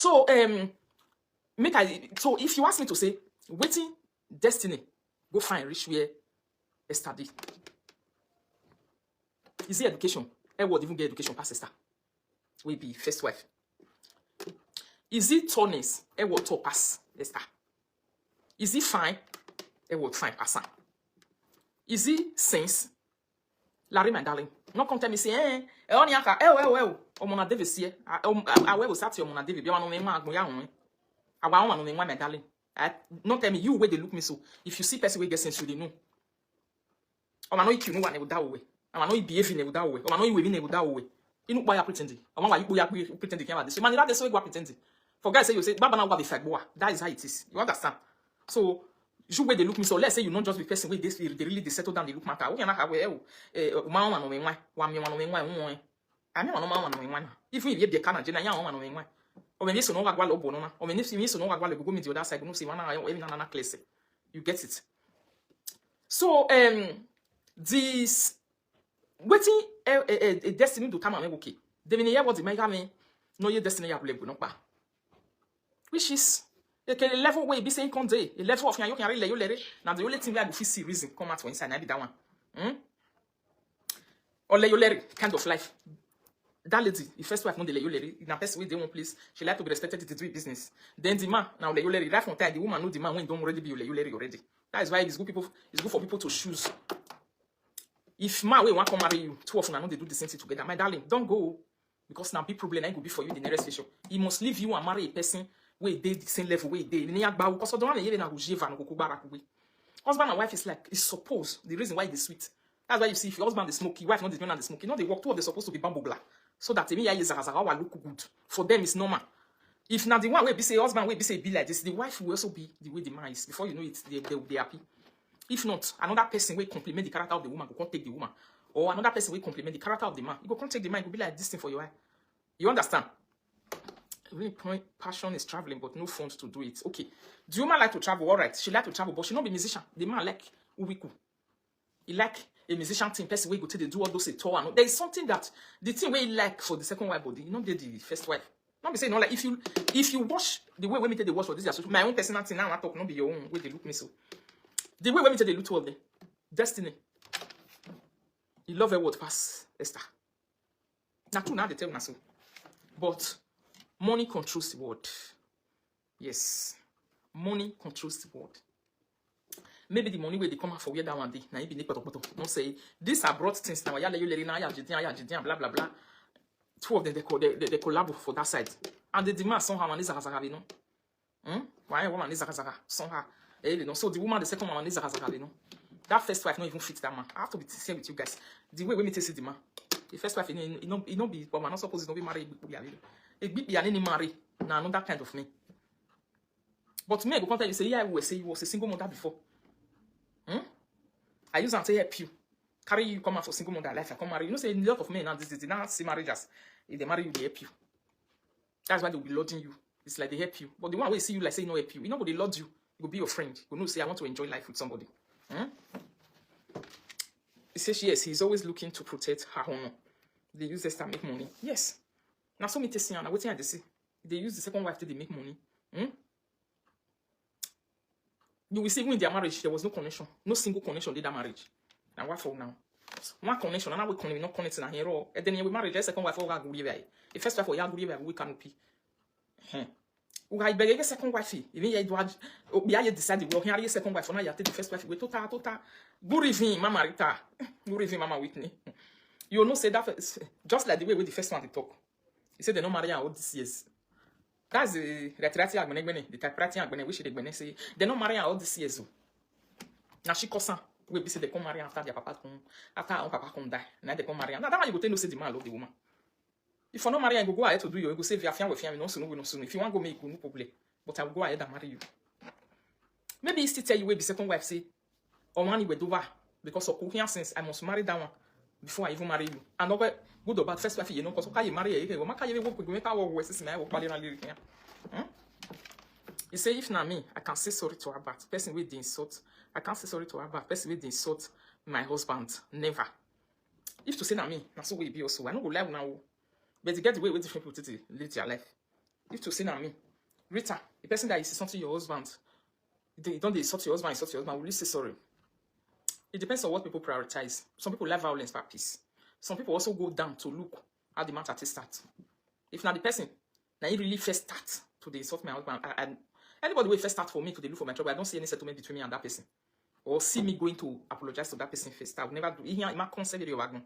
So so if you ask me to say waiting destiny go find rich where study. Is it education? Hairworld even get education past sister. We be first wife. Is it tallness? Hairworld tall pass Esther. Is it fine? Hairworld fine pass. Is it sense? Larry, my darling. No come tell me say only aka Omona David see. I will start your Mona David. You want to make my I want to make my darling. Not tell me you where they look me so. If you see person we get sense, you they know. I know you know what that way. I know you behave in that way. I know you will in that way. You know why you pretending. I want why you pretending can't this. Man, that's why you pretending. For guys say you say Baba now be fake boy. That is how it is. You understand? So you where they look me so. Let's say you not just be person where they really they settle down. They look matter. Okay, na have man no me why. One me one no me why. I mean one no man no me why. Even if you be Canada, na ya one no me why. O me so no wagwa lobo no na. O me so no wagwa lobo go me the other side. No see one na even na class. You get it? So this waiting a destiny to come and okay. They mean what the make me no your destiny ya believe no pa. Which is a level where be saying come day, a level of you can really you now the only thing we go fit see reason come out for inside na be that one. Or let you let kind of life. That lady, the first wife no dey let you let it. In a person wey dey one place, she like to be respected to do business. Then the man now let you let it. Life on time, the woman know the man when don't already be you let it already. That is why it's good for people to choose. If man wey want come marry you, two of them know they do the same thing together. My darling, don't go because now big problem ain't go be for you the nearest future. He must leave you and marry a person where they the same level where they. Because don't want to na husband and wife is like it's supposed the reason why they sweet. That's why you see if your husband is smoky, wife not the man and the smoky. You know they work two of them supposed to be bamboo black. So that even look good. For them it's normal. If now the one will be say husband will be say be like this, the wife will also be the way the man is. Before you know it, they will be happy. If not, another person will compliment the character of the woman, go can't take the woman. Or another person will compliment the character of the man. You go can't take the man, it will be like this thing for your eye. You understand? Really point passion is traveling, but no funds to do it. Okay. Do woman like to travel? All right. She like to travel, but she not be a musician. The man like uwiku. He like a musician team person where go to the do all those tour and there is something that the thing where he like for the second wife body, you know the first wife. Not be saying no like if you watch the way women they watch for this, my own personal thing now I talk, not be your own way they look me so. The way women they look to all day. Destiny. You love her word pass Esther. Now true now they tell me so. But money controls the world. Yes. Money controls the world. Maybe the money where they come out for where that one day. Now you be don't say these are brought things now. Blah blah blah. Two of them they collab for that side. And the demand somehow is you know. Why woman is somehow. So the woman, the second woman is you know. That first wife not even fit that man. I have to be sincere with you guys. The way we see the man. The first wife, you know be but man not supposed to be married. It be any marry. Now not that kind of me. But me, I go tell you say yeah, I will say you was a single mother before. I use and say help you. Carry you come out for single mother life. I come marry. You know, say a lot of men now they now see marriages. If they marry you, they help you. That's why they will be loading you. It's like they help you. But the one way see you like say no help you. You know, but they load you. It will be your friend. You know, say I want to enjoy life with somebody. He says yes, he's always looking to protect her honor. They use this to make money. Yes. Now so me testing and waiting and they see. They use the second wife to make money. You will see when in their marriage there was no connection, no single connection in that marriage. Now what for now? One connection, and now we can not connect in a hero. And then we married the second wife for Yaguria. The first wife for Yaguria we can't be. I beg the second wife. Even you decided we'll hear the second wife for now. You take the first wife. We total. Good evening, Mama Rita. Good evening, Mama Whitney. You know say that just like the way with the first one they talk. He said they don't marry all these years. That's the retirati agbene, the typewriting agbene, which they say they don't marry all these years. Now she cousin, we be say they come marry after their papa come, after our papa come die. Now they come marry. Now that one you go tell no say the man love the woman. If you no marry, you go ahead to do you go say via fian with fian, no soon. If you want go make no problem. But I will go ahead and marry you. Maybe he still tell you where the second wife say, or money will do over because of coherence sense. I must marry that one before I even marry you. And over good or bad first wife, you know, because you marry you work with make our work with my work here. You say if not me, I can say sorry to her back. Person with the insult, I can't say sorry to her back. Person with the insult my husband. Never. If to say not me, that's so will be also. I don't go live now. But you get the way with different people to live their life. If to say na me, Rita, the person that is insulting your husband, they don't insult your husband, will you say sorry? It depends on what people prioritize. Some people like violence for peace. Some people also go down to look how the matter start. If not the person, now he really first start to the insult my husband, and anybody will first start for me to look for my trouble, I don't see any settlement between me and that person. Or see me going to apologize to that person first. I will never do it. My consent your wagon.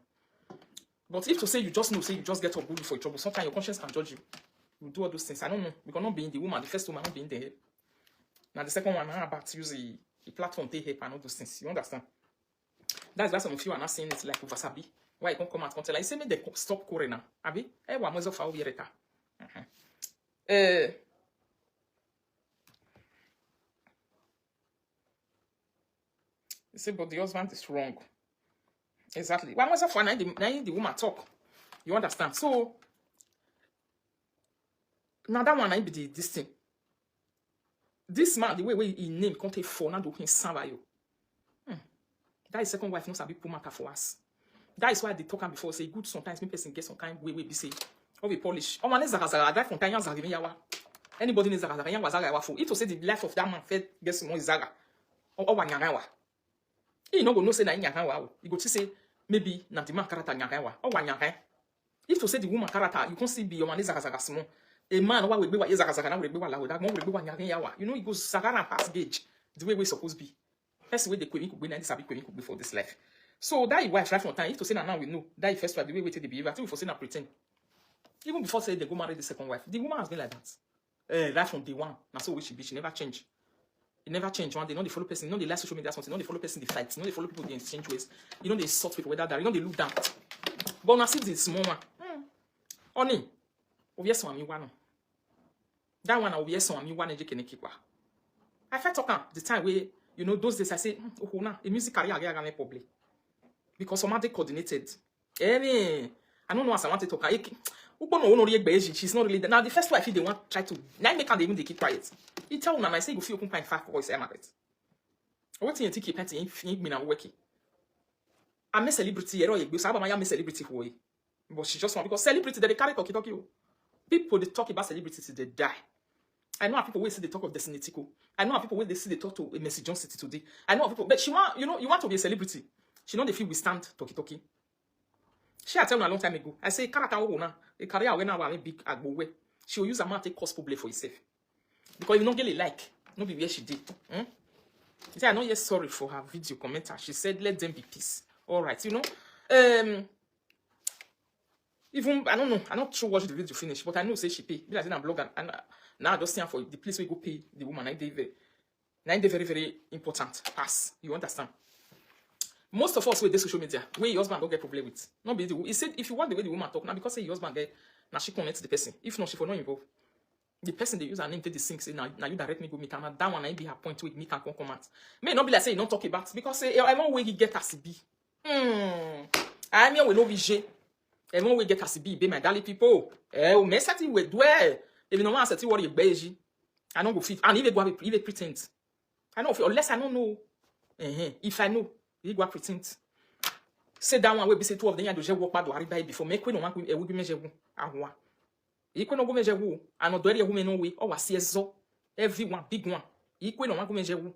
But if to say you just know, say you just get up good for trouble, sometimes your conscience can judge you. You do all those things. I don't know. Because not being the woman, the first woman not being there. Now the second one, I'm about to use a platform to help and all those things. You understand? That's why some of you are not saying it like Vasabi. Why you can't come out and tell? I say me they stop calling now. Abi? Eh, what was of our Rita? You say, but the husband is wrong. Exactly. Why was of one the woman talk? You understand? So now that one I be this thing. This man, the way he name can't take for now do him samba you. That is second wife, no sabi put matter for us. That is why they talk before say good sometimes me person get some kind way be say of a polish. Oh man, zara drive from Tanya zara yawa. Anybody needs zara yan was zara for. It to say the life of that man fed get some more zara. Or wanyangawa. He no go no say na nyangawa. He go to say maybe na the man character nyangawa. Or wanyanga. If to say the woman character, you can see be your man zara small. A man who will be what is zara na will be what la that man will be wanyangawa. You know he goes zara and pass gauge the way we supposed be. First way the queen could be and this happy queen could be for this life. So that wife right from time. If to say now we know that first wife the way we take the behavior, I think we for say na pretend. Even before say they go marry the second wife, the woman has been like that. Right from day one. Now so she be, she never change. It never change. One day, they follow person, they like social media something, they follow person they fight, they follow people they exchange ways, they insult people whether that, they look down. But now see the small one. Honey, obvious one me one. That one obvious one me one I felt talking the time where those days I say, oh na, a music career I probably. Because somebody coordinated. I don't know as I want to talk. She's not really there. Now the first wife they want try to now make her even they keep quiet. He tell them I say you feel 5 voice market. What you think you me now working? I'm a celebrity, I'm a celebrity for you. But she just want because celebrity they carry talkie. People they talk about celebrities they die. I know how people will see the talk of Destiny Tico. I know how people will they see the talk to Mercy Johnson today. I know how people, but she want you want to be a celebrity. She know the feel we stand talkie. She had told me a long time ago. I say, character a career when I big agbowe. She will use a man take cause public for herself. Because if you don't get it like, no be where she did. She said, I'm not yet sorry for her video commenter. She said, let them be peace. Alright, even I don't know, I'm not sure watch the video finish, but I know say she pay. Because I'm blogger and now I just stand for the place where go pay the woman. I very, very important pass. You understand? Most of us with the social media, where your husband don't get problem with. Not be the he said if you want the way the woman talk, now because say your husband get now she connects the person. If not, she for not involved. The person they use her name take the sink, say now you direct me go meet her. Now that one I be her point with me can come out. May not be like say you don't talk about because say I want way you get as be. I mean we no VJ. I want we get as be my darling people. Me certain we do if you no want certain what you beji. I don't go fit and even go even pretend. I know unless I don't know. If I know. You go pretend. Say that one will be say two of them you work bad worry by before make we no want we be measure ahwa. You no go measure who and do any woman no way or was so everyone big one. You no want go measure who.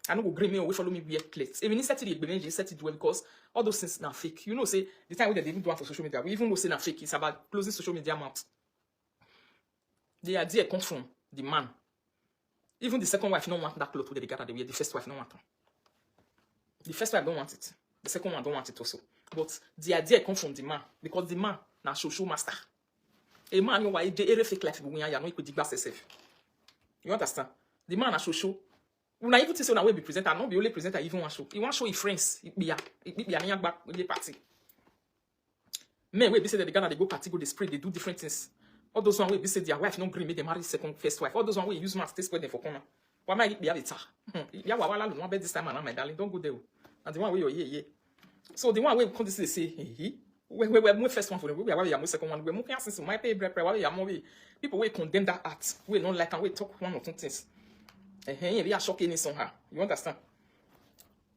I no go gree me away follow me wear plates. Even instead the explanation set it well because all those things now fake. You know say the time we they even do for social media we even go say na fake it's about closing social media mouth. The idea comes from the man. Even the second wife no want that cloth with the gather the way the first wife no want. The first wife don't want it. The second one don't want it also. But the idea comes from the man. Because the man na social master. A man you why they fake life when you know you could digbass yourself. You understand? The man na social. When I even say na we be presenter, not be only presenter even one show. He want show his friends. It be a back party. Men we be say that the Ghana they go party, go they spray, they do different things. All those one we be say their wife no green, make they marry first wife. All those one we use mask, they spread them for corner. Why might be have it? Yeah, one bed this time and my darling, don't go there. And the one way yeah. So the one way come to say, we first one for them, we are second one, we more since my pay bread, people will condemn that act. We don't like and we talk one or two things. We are shocking somehow. You understand?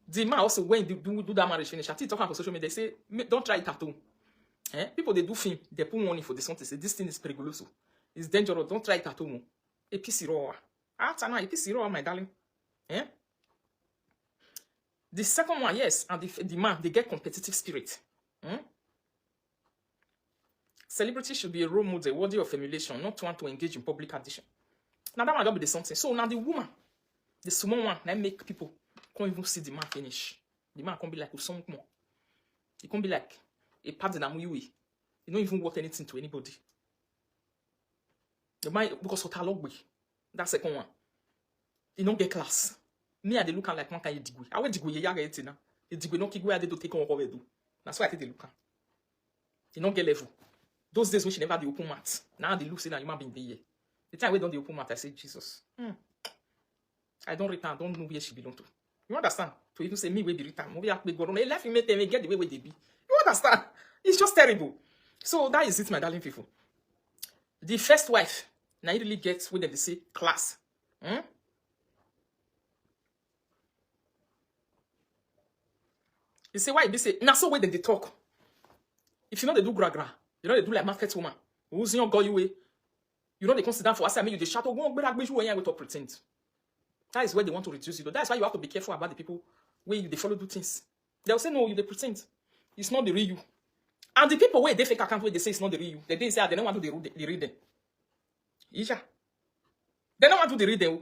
The man also when they do that marriage finish, I think talking on social media, they say don't try it at home. People they do film, they put money for this one to say this thing is periculous. It's dangerous. Don't try it at home. Episiro. Atana, episiro, my darling. Eh? The second one, yes, and the man, they get competitive spirit. Celebrity should be a role model worthy of emulation, not want to engage in public addition. Now that one got be the something. So now the woman, the small one, that make people can't even see the man finish. The man can't be like some more. It can't be like a partner that you don't even worth anything to anybody. The man because of talog. That's second one. You don't get class. Me I they look like one kind of digwe. I went digwe ya get it now. The digwe no kick where they do take on over do. That's why I think they look. You don't get level. Those days when she never had the open mat. Now they look say that human being there. The time we done the open mat, I say Jesus. I don't return. I don't know where she belong to. You understand? To even say me we be return. Maybe I go on. Left me get the way where they be. You understand? It's just terrible. So that is it, my darling people. The first wife, now you really get where they say class. You say why they say now so where they talk. If you know they do gra, you know they do like market woman. Who's your girl you way? You know they consider for us. I mean you the shadow go with to pretend. That is where they want to reduce you. That's why you have to be careful about the people where they follow do things. They'll say no, you they pretend. It's not the real you. And the people where they fake account where they say it's not the real you. They didn't say they don't want to do the reading. Isha. They don't want to do the reading.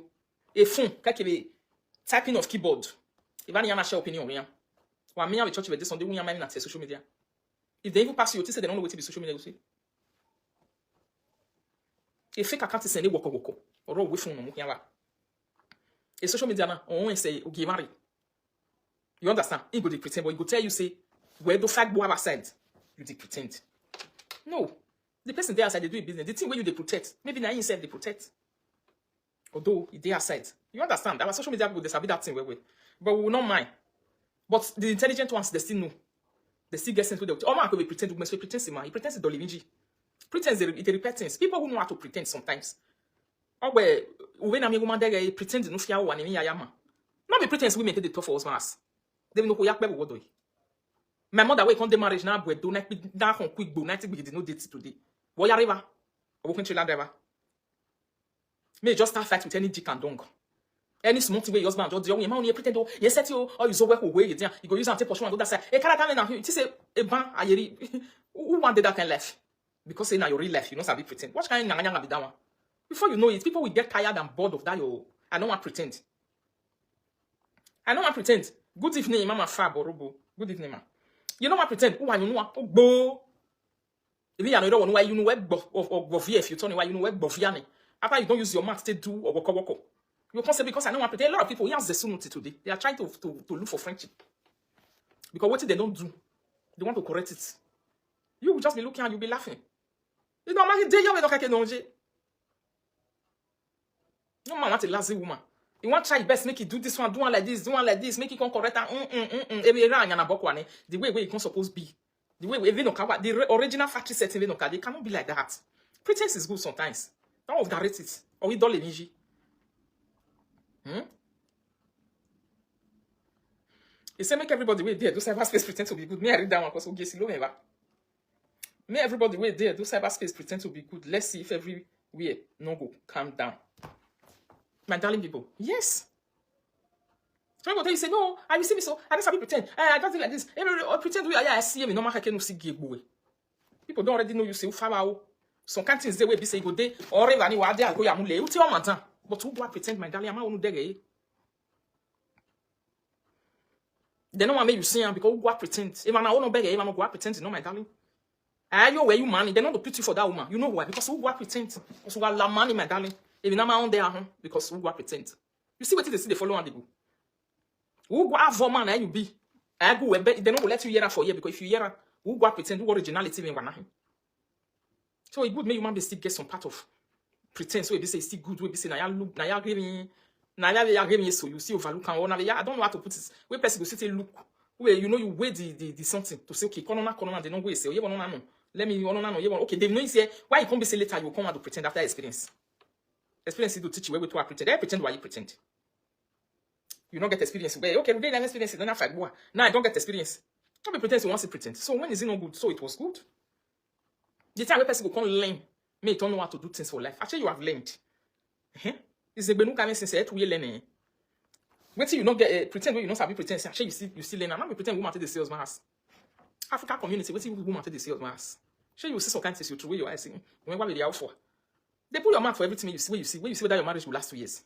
A phone, typing of keyboard. If I need share opinion, well, me and the church with this on the woman at social media. If they even pass you, they say they don't know what to be social media. You see, a fake account is sending woko or we phone no a social media now on say okay marry. You understand? He go dey pretend, but he go tell you say where the fact boy said you dey pretend. No, the person there outside they do a business. The thing where you they protect, maybe now himself they protect. Although they outside, you understand? Our social media people they sabi that thing well, but we will not mind. But the intelligent ones, they still know. They still get sense with the man could be pretend to must pretend man. He pretends to Dolivinji. Pretends it repentance. People who know how to pretend sometimes. Or where when I'm a woman there pretend no fear one in yama. Not be pretense women they talk for us. They know who yak baby what do. My mother wait on the marriage now, but do not be down on quick go night we did no date today. Why are river? Or walking trailer driver. May just start fight with any dick and dong. Any small thing where your husband just the young man only pretend oh you set you or you so work away you go use and take portion and do that side. A character now you say a ban ayeri who wanted that kind of life because say now your real life you know sabi pretend. What kind of nyanga be that one? Before you know it, people will get tired and bored of that. I don't want to pretend. I don't want to pretend. Good evening, Mama Fab or Robo. Good evening, ma. You don't want to pretend. Oh, I know oh bo. If you know why you know web of if you turn why you know web of after you don't use your mouth to do or woko. You can't say because I know what pretend. A lot of people here's the sunity today. They are trying to look for friendship. Because what they don't do, they want to correct it. You will just be looking and you'll be laughing. You know, man, they don't care no man want a lazy woman. You want to try best, make it do this one, do one like this, make it come correct and the way it can supposed be. The way the original factory setting they cannot be like that. Pretense is good sometimes. Don't overrate it. Or we don't let You say make everybody wait there. Do cyberspace pretend to be good. Me I read that one because we get slow never. May everybody wait there. Do cyberspace pretend to be good. Let's see if everywhere no go calm down. My darling people, yes. So I'm going to tell you say no. I will see me so. I don't sabi pretend. I don't do like this. Pretend I see me. No man can no see gay boy. People don't already know you say ufawa. Some kind things they will be say go day or even any wade go yamule. Uti one matin. But who go pretend my darling? Am I onu dege? They don't want me you see because who go pretend? If I no beg, if I no go pretend, no my darling. I know where you money. They not to put you for that woman. You know why? Because who go pretend? Because who got la money, my darling. If you not my own there, because who go pretend? You see what they see? They follow and they go. Who go have woman and you be? I go they don't let you hear that for you because if you hear who go pretend, who originality even one. So it good make human being still get some part of pretense. So if they say still good, we be say na ya look, na ya give me so you see overlook and I don't know how to put it. Where person go sit look where you know you weigh the something to say okay, corner they don't go say oh you want no. Let me no you want okay they know you say why you come be say later you come out to pretend after experience. Experience is to teach you where we to pretend. I pretend why you pretend. You don't get experience. Well, okay, we didn't have experience. Don't have fight. Now I don't get experience. Don't be pretend you want to pretend. So when is it not good? So it was good. The time where person go come learn Me don't know how to do things for life. Actually, you have learned. It's a benu coming since you learning. Wait till you not get pretend when you not sabi pretend. Actually, you still learn. I'm not pretend woman to the salesman has. African community, wait till woman to the salesman has. Sure, you see some kind of things you throw your eyes in. When what they out for? They put your mark for everything you see. When you see whether your marriage will last 2 years.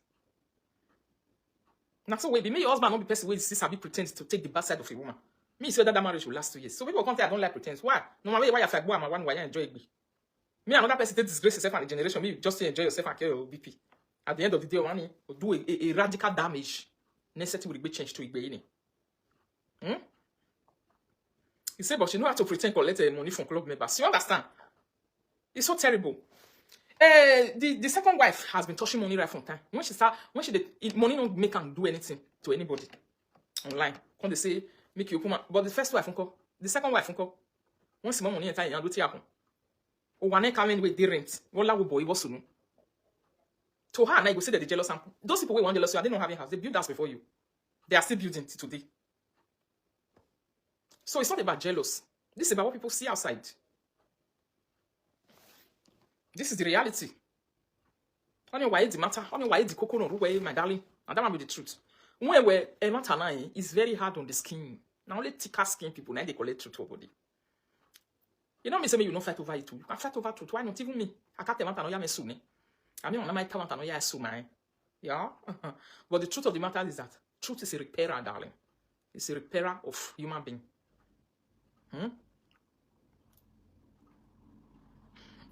Now, so wait, be me your husband not be person where you see sabi pretend to take the bad side of a woman. Me say that marriage will last 2 years. So people come say I don't like pretense. Why? No matter why you feel boy, why you enjoy it. Me another person take disgrace yourself and the generation. Me just to enjoy yourself and care your BP. At the end of the day, money will do a radical damage. Necessity will be changed to it. You say, but you know how to pretend collect money from club members. You understand? It's so terrible. The second wife has been touching money right from time. When money don't make her do anything to anybody online. When they say make you open, but the first wife the second wife once the money entire and do tia o one come in with the rent. Wala wo boy was no. To her, and I go say that the jealous sample. Those people who want jealous, they don't have a house. They build house before you. They are still building today. So it's not about jealous. This is about what people see outside. This is the reality. On your way, the matter. On your way, the cocoa no way, my darling. And that might be the truth. Where a matter now is very hard on the skin. Now only thicker skin people now they collect truth over body. You know me say me you not fight over it too. You can fight over truth. Why not even me? I can't matter no ya me soon. I mean on my talent no ya soon man. Yeah. But the truth of the matter is that truth is a repairer, darling. It's a repairer of human being.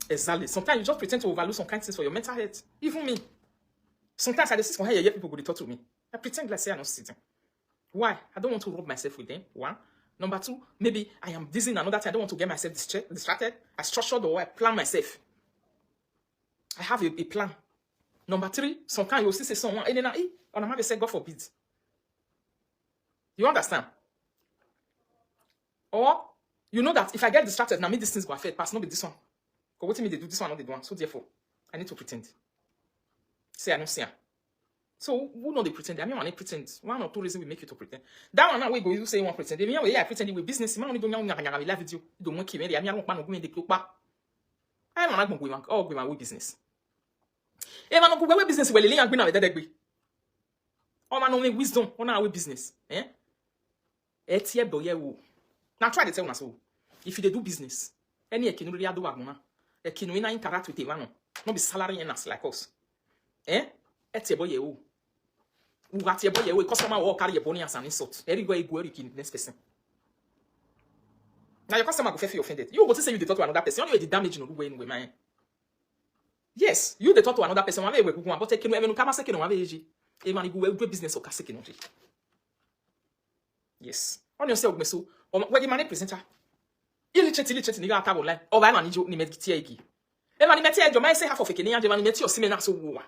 Exactly. Sometimes you just pretend to overlook some kind of things for your mental health. Even me. Sometimes I just from here, people go to talk to me. I pretend like say I'm not sitting. Why? I don't want to rub myself with them. One. Number two, maybe I am busy another time. I don't want to get myself distracted. I structured or I plan myself. I have a plan. Number three, sometimes you'll see someone, and then I might say, God forbid. You understand? Or you know that if I get distracted, now me these things go affect, pass not be this one. Because what me they do this one, not they do one. So therefore, I need to pretend. Say I don't see her. So who know they pretend? I mean, when they pretend, 1 or 2 reasons will make you to pretend. That one now we go you say you want pretend. If you pretend with business, man only do nyanga live video. Do mo kiwe. I mean, I don't want to go in the club. I don't want to go oh go my business. Eh man, go we business we lele and go na we dedegbe. Oh man, only wisdom on our business. Etie boye wo. Now try to tell us so. If you do business, any ekinu really do aguna. Ekinu ina interact with one. No be salary earners like us. Etie boye wo. Ugatie boye wo customer will carry your money as an insult. There you go you next person. Now your customer go feel offended. You go to say you dey talk to another person. You the damage no way anyway man. Yes, you dey talk to another person. Why we go but ekinu emenu kama sekinu wa beji. E man go do business o ka sekinu. Yes. On yourself me so when the man presenter illiterate ni ga tabo line o ba na ni jo ni mediti egi e ma ni meti ejo ma say half of ekene anje ma ni meti osime na so wo.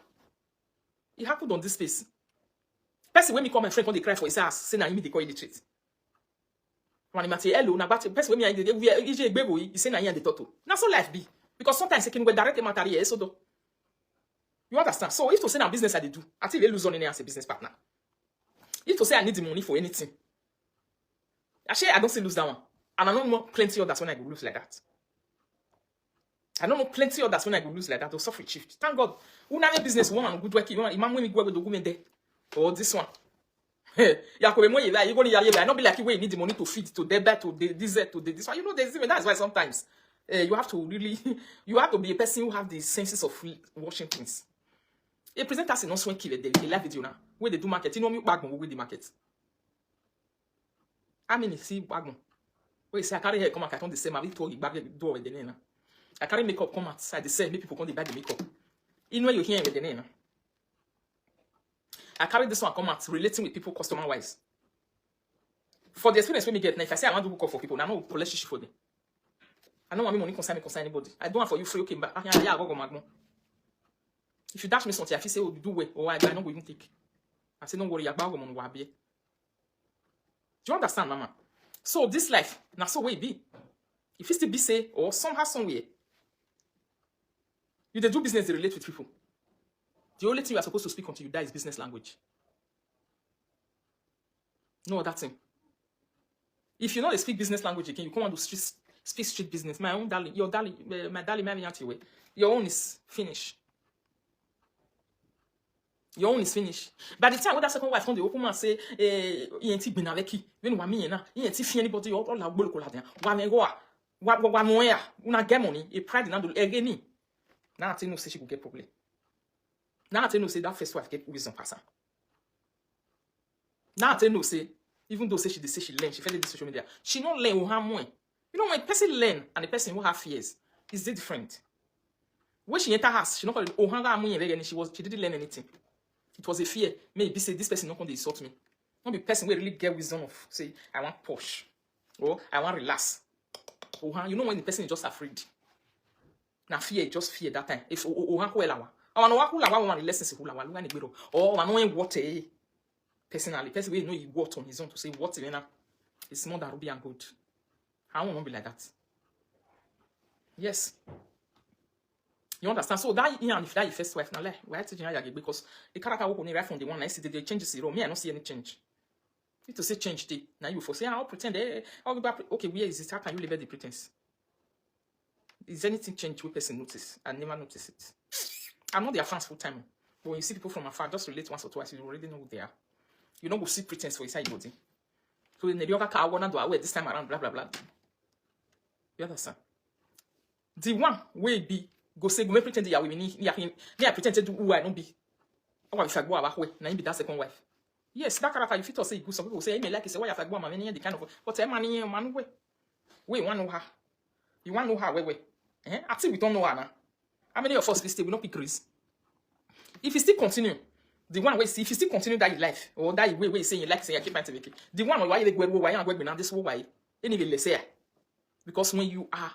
It happened on this space. Person when me call my friend when they cry for his ass say na him dey call illiterate. When him say hello na bat person when me ije egbebo he say na him dey talk to. Na so life be because sometimes ekene go direct matter here so do. You understand? So if to say na business I dey do, I think they lose on any as a business partner. If to say I need the money for anything, actually, I don't see lose that one. And I don't know plenty others when I go lose like that. I don't know plenty others when I go lose like that. They'll suffer shift. Thank God. Who now make business woman good work. Imam when we go to there. Or this one. Yeah, you go to not be like you need the money to feed, to debit, to this one. You know, that's why sometimes you have to really, you have to be a person who have the senses of watching things. A presenter is not swanky the live video now. Where they do market, you know me back with the market. I mean, see back. Wait, say I carry hair come out, I don't the same. I will told you back the door with the name. I carry makeup come outside the same. Make people come to buy the makeup. You know you hear with the name. I carry this one come out relating with people customer wise. For the experience when me get now, if I say I want to book up for people, now I know relationship for them. I don't want me money concern anybody. I don't want for you free okay, but yeah, go magno. If you dash me something, I feel say oh do way or I don't go even take. I say don't worry, I go on wabi. Do you understand, mama? So this life, now so way be. If it's still be say or somehow somewhere, you do business they relate with people. The only thing you are supposed to speak until you die is business language. No other thing. If you know they speak business language again, you come on the streets, speak street business. My own darling, your darling, my darling, my way. Your own is finished. Your own is finished. By the time when that second wife come, the open man say, he ain't been avec you. When we mean na, he ain't see anybody all la bolo kola den. Wa me go wa moya. Una get money. A pride na do egeni. Now I tell you say she go get problem. Now I tell you say that first wife get wisdom pass. Now I tell you say, even though say she learn, she fell in the social media, she not learn who have more. You know when a person learn and the person who have fears is different. When she enter house, she not call it oh hanga money and she didn't learn anything. It was a fear. Maybe say this person not going to insult me. Not be person who really get wisdom of say I want push or I want relax. Oh, you know when the person is just afraid. Now fear, just fear that time. If I want to one the lessons who lawa luga nigbero or I know what personally person will know he worked on his own to say what it's more than ruby and gold. I won't be like that. Yes. You understand? So that and if that your first wife now like why teaching her because the character work on right from the one I see they change zero. Me I don't see any change. Need to say change day. Now you for say I'll pretend okay, where is it? How can you leave the pretense? Is anything change with person notice? I never notice it. I'm not their fans full time. But when you see people from afar, just relate once or twice, you already know who they are. You know, go see pretense for inside your body. So in the other car, I want to do away this time around, blah, blah, blah. You understand? The one way be, go say, go make pretend you are with me, I pretend to do who I don't be. Or if I go about way, now be that second wife. Yes, that character, if you say good, some people say, hey, like, say, why if I go, my many, the kind of, but a man way. Wait, one know her. You want to know her, wait. I think we don't know her now. How many of us will not pick Chris? If you still continue, the one way see if you still continue that life or that way saying you like say I keep anti the one why they go why and go now this why anyway let's say because when you are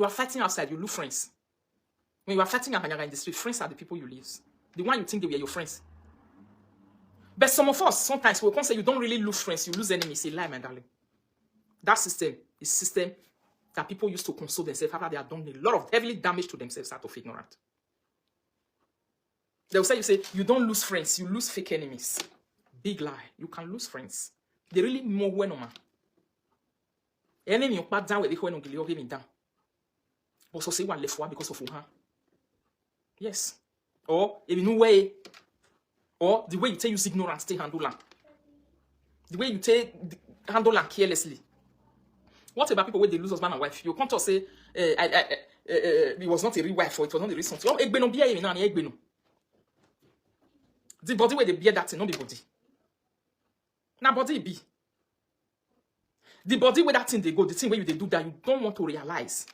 fighting outside you lose friends. When you are fighting in the street, friends are the people you lose. The one you think they were your friends. But some of us sometimes we can say you don't really lose friends, you lose enemies. Say lie, my darling. That system is system that people used to console themselves after they have done a lot of heavily damage to themselves out of ignorance. They will say, you don't lose friends, you lose fake enemies. Big lie. You can lose friends. They really more when man. Enemy you pat down with the when on me down. But so say one left one because of her. Yes. Or if you know way, or the way you take use ignorance, take handle land. The way you take handle land carelessly. What about people where they lose husband and wife? You can't just say, it was not a real wife or it was not a real something. Oh, the body where they bear that thing, not the body. Now body be. The body where that thing they go, the thing where they do that, you don't want to realize.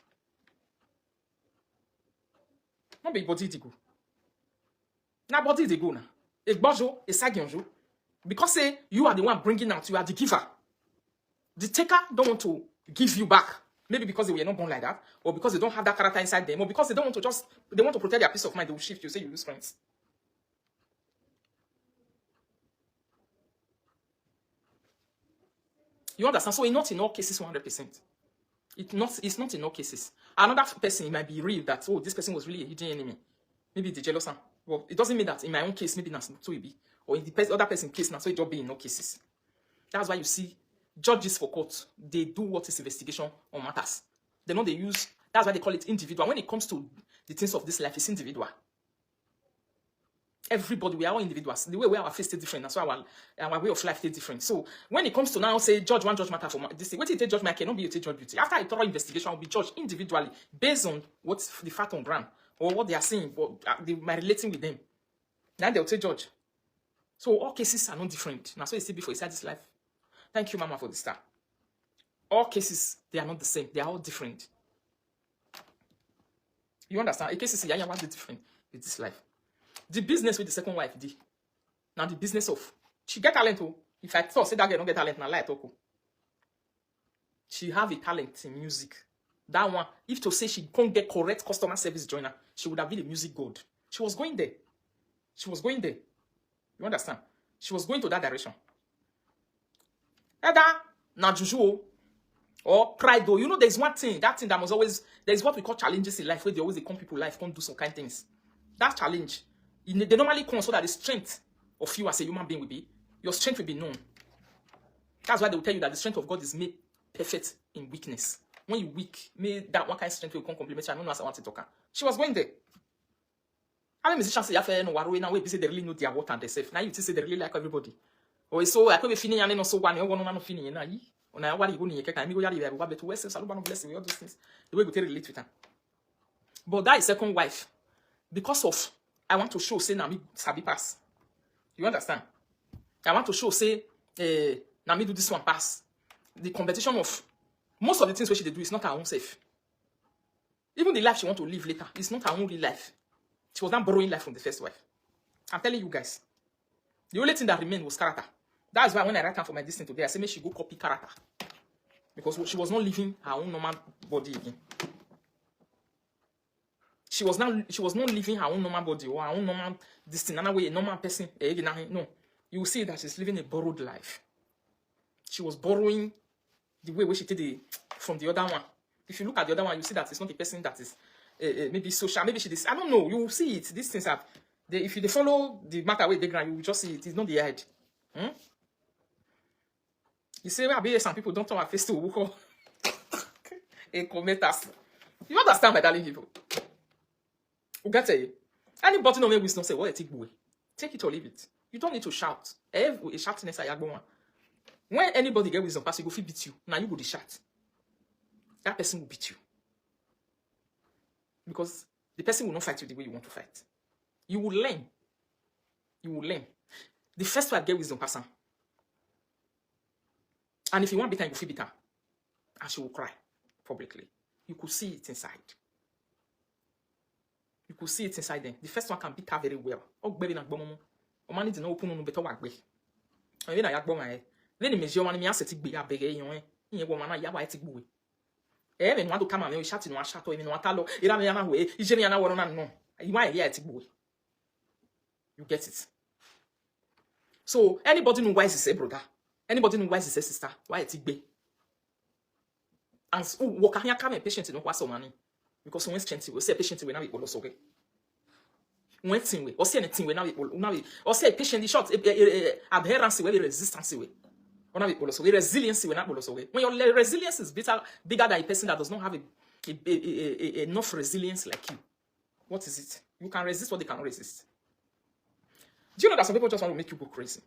Not be body they go. Now body they go now. A bojo, a sagionjo. Because say you are the one bringing out, you are the giver. The taker don't want to give you back. Maybe because they were not born like that, or because they don't have that character inside them, or because they don't want to they want to protect their peace of mind, they will shift you, say you lose friends. You understand? So it's not in all cases 100%. It's not in all cases. Another person, it might be real that, oh, this person was really a hidden enemy. Maybe the jealous one. Well, it doesn't mean that in my own case, maybe not so it be. Or in the other person's case, now so it just be in all cases. That's why you see judges for court, they do what is investigation on matters. They know they use, that's why they call it individual. When it comes to the things of this life, it's individual. Everybody, we are all individuals. The way our face is different, that's why our way of life is different. So when it comes to now say judge one judge matter for this, what you take judge matter cannot be you take judge beauty. After a thorough investigation, will be judged individually based on what's the fact on ground or what they are saying, what they are relating with them. Then they'll take judge. So all cases are not different. Now so you see before inside this life. Thank you, Mama, for the star. All cases, they are not the same. They are all different. You understand? A case is what's different with this life. The business with the second wife did. Now the business of she get talent. Oh, if I thought say that girl don't get talent, now lie talk. She have a talent in music. That one, if to say she can't get correct customer service joiner, she would have been a music god. She was going there. She was going there. You understand? She was going to that direction. Either na juju or pride though. You know, there's one thing, that thing that must always, there's what we call challenges in life, where they always come people life, come do some kind of things. That challenge, they normally come so that the strength of you as a human being will be, your strength will be known. That's why they will tell you that the strength of God is made perfect in weakness. When you weak, may that one kind of strength will come compliment you. I don't know as I want to talk. She was going there. How many musicians say you no worry now? We say they really know their worth and themselves. Now you say they really like everybody. Or so I could be feeling and no so one. You want no feeling na. On a what you go near? Can me go yari we but we say saluba no bless you all those things. The way we tell relate with her. But that is second wife. Because of I want to show say na me sabi pass. You understand? I want to show say na me do this one pass. The competition of most of the things she do is not her own self. Even the life she want to live later is not her own real life. She was not borrowing life from the first wife. I'm telling you guys. The only thing that remained was character. That's why when I write down for my distance today, I say, make she go copy character. Because she was not living her own normal body again. She was not living her own normal body or her own normal distance. Another way, a normal person. No. You will see that she's living a borrowed life. She was borrowing the way she did from the other one. If you look at the other one, you see that it's not a person that is maybe social. Maybe she is. I don't know. You will see it. These things have. If you follow the matter with the ground, you will just see it. It's not the head. You say, well, some people don't turn our face to walk a commenters. You understand, my darling people? You get it? Anybody know me wisdom say, well, take away. Take it or leave it. You don't need to shout. A shoutiness I go on. When anybody get wisdom pass, you go feel beat you. Now you go to shout. That person will beat you. Because the person will not fight you the way you want to fight. You will learn. You will learn. The first wife get wisdom pass. And if you want bitter, you will feel bitter. And she will cry publicly. You could see it inside. You could see it inside them. The first one can beat her very well. Oh, baby, na bomo. O mani di no open no better work be. O na yak boma e. Then the measure one me aseti gbe abege yon e. Yen wo mana ya wa eti gbe. Me no to come am e chat no chat o me no atalo. Ira me na we. Ije me na woro na no. You want here eti gbe. You get it. So anybody know why is say brother? Anybody know why is say sister? Why eti gbe? And work here come patient no kwa so money. Because when strength we say patient we na we olo okay. When thing we or say anything we na we or say patient short adherence we resistance we. Ona we olo so resilience we na olo so. When your resilience is bigger than a person that does not have enough resilience like you. What is it? You can resist what they cannot resist. Do you know that some people just want to make you go crazy?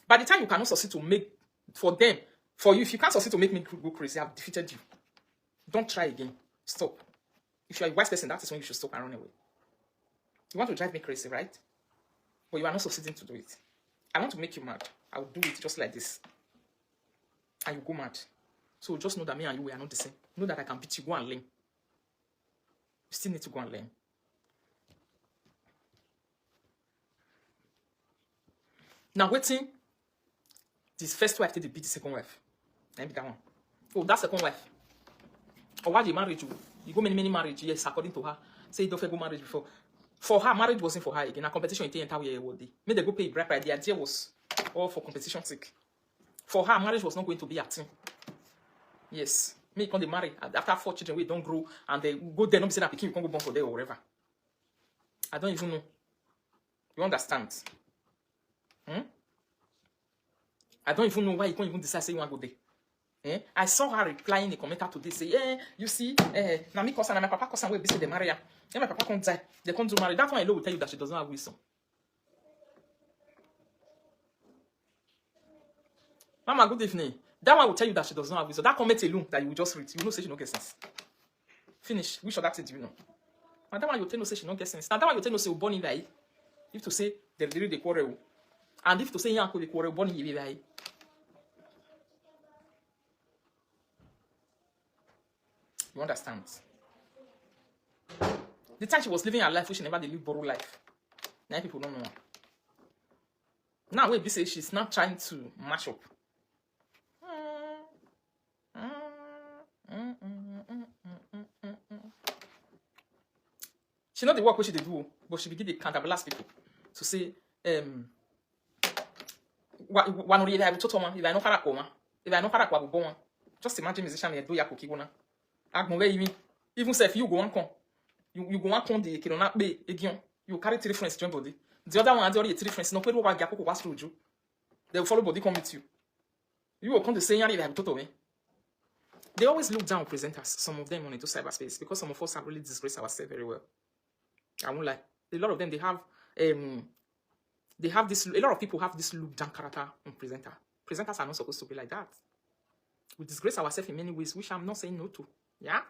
By the time you cannot succeed to make for you, if you can't succeed to make me go crazy, I've defeated you. Don't try again. Stop. If you're a wise person, that is when you should stop and run away. You want to drive me crazy, right? But you are not succeeding to do it. I want to make you mad. I will do it just like this. And you go mad. So just know that me and you, we are not the same. Know that I can beat you. Go and learn. You still need to go and learn. Now, waiting. This first wife did beat the second wife. Let me that one. Oh, that second wife. Or why they married you? You go many marriages, yes, according to her. Say you don't go marriage before. For her, marriage wasn't for her again. A competition in the entire year. Made they go pay bride price. The idea was all for competition sake. For her, marriage was not going to be a thing. Yes. Me when they marry, after 4 children, we don't grow, and they go there, not be saying that you can go born for there or whatever. I don't even know. You understand? I don't even know why you can't even decide say you want to go there. I saw her replying a commenter today, say, you see, na me cause and my papa cause and we be say they marry her. My papa can't die. They can't do marry. That one I know will tell you that she doesn't have wisdom. Mama, good evening. That one will tell you that she does not have wisdom. That comment alone that you will just read, you know say she no get sense. Finish. Which of that do you know? And that one you tell no say she no get sense. Now that one you tell no say born in that. If to say they really the quarrel, and if to say yanko the quarrel born in that. You understand? The time she was living her life, which she never did live borrow life. Now people don't know her. Now when we say she's not trying to match up. She not the work which she do, but she begin to counterbalance people to say, one if I told if I know Karakoma, if I know Karakwa, just imagine musician do Yakokigona. Even say if you go on con, you go on con the Kirona be again, you carry 3 friends join body. The other one has already 3 friends, no pay what Gako was through you. They will follow body come with you. You will come to say, they always look down on presenters, some of them on into cyberspace, because some of us have really disgraced ourselves very well. I won't lie. A lot of them, they have this, a lot of people have this look down character on presenter. Presenters are not supposed to be like that. We disgrace ourselves in many ways, which I'm not saying no to. Yeah?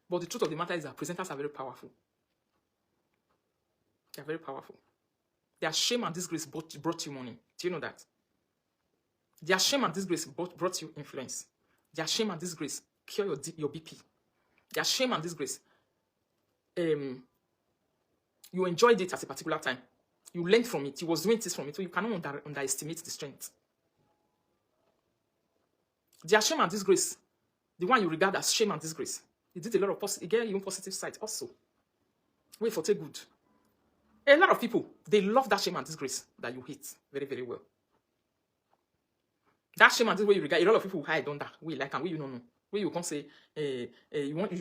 But the truth of the matter is that presenters are very powerful. They're very powerful. Their shame and disgrace brought you money. Do you know that? Their shame and disgrace brought you influence. Their shame and disgrace cure your BP. Their shame and disgrace, you enjoyed it at a particular time. You learned from it. You was doing this from it. So you cannot underestimate the strength. Their shame and disgrace, the one you regard as shame and disgrace, it did a lot of positive, even positive side also. Wait for take good. A lot of people, they love that shame and disgrace that you hate very, very well. That shame and disgrace you regard, a lot of people hide on that. We like and we you don't know. Where you can say, you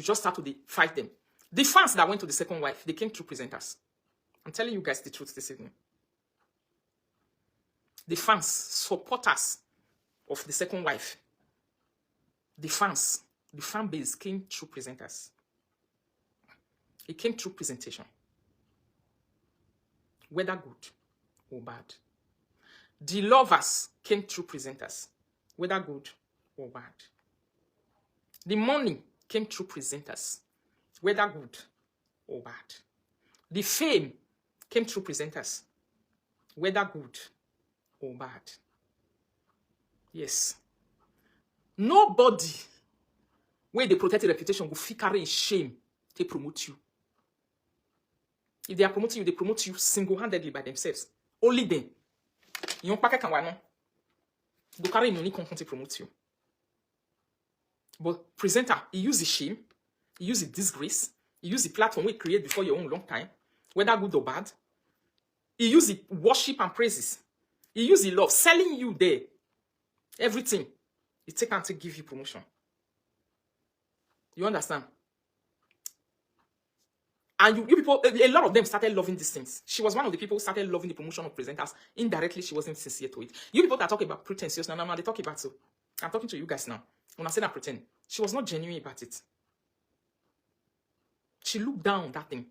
just start to fight them. The fans that went to the second wife, they came through presenters. I'm telling you guys the truth this evening. The fans, supporters of the second wife, the fans, the fan base came through presenters. It came through presentation. Whether good or bad. The lovers came through presenters. Whether good or bad. The money came through presenters. Whether good or bad. The fame came through presenters. Whether good or bad. Yes. Nobody, where they protect your reputation, will carry in shame to promote you. If they are promoting you, they promote you single-handedly by themselves. Only them. You don't pack a they carry money to promote you. But presenter, he use the shame, he use the disgrace, he use the platform we create before your own long time, whether good or bad. He use the worship and praises. He use the love, selling you there. Everything. He take and give you promotion. You understand? And you people, a lot of them started loving these things. She was one of the people who started loving the promotion of presenters. Indirectly, she wasn't sincere to it. You people that talk about pretense, now they talk about so. I'm talking to you guys now. When I say that pretend, she was not genuine about it. She looked down on that thing.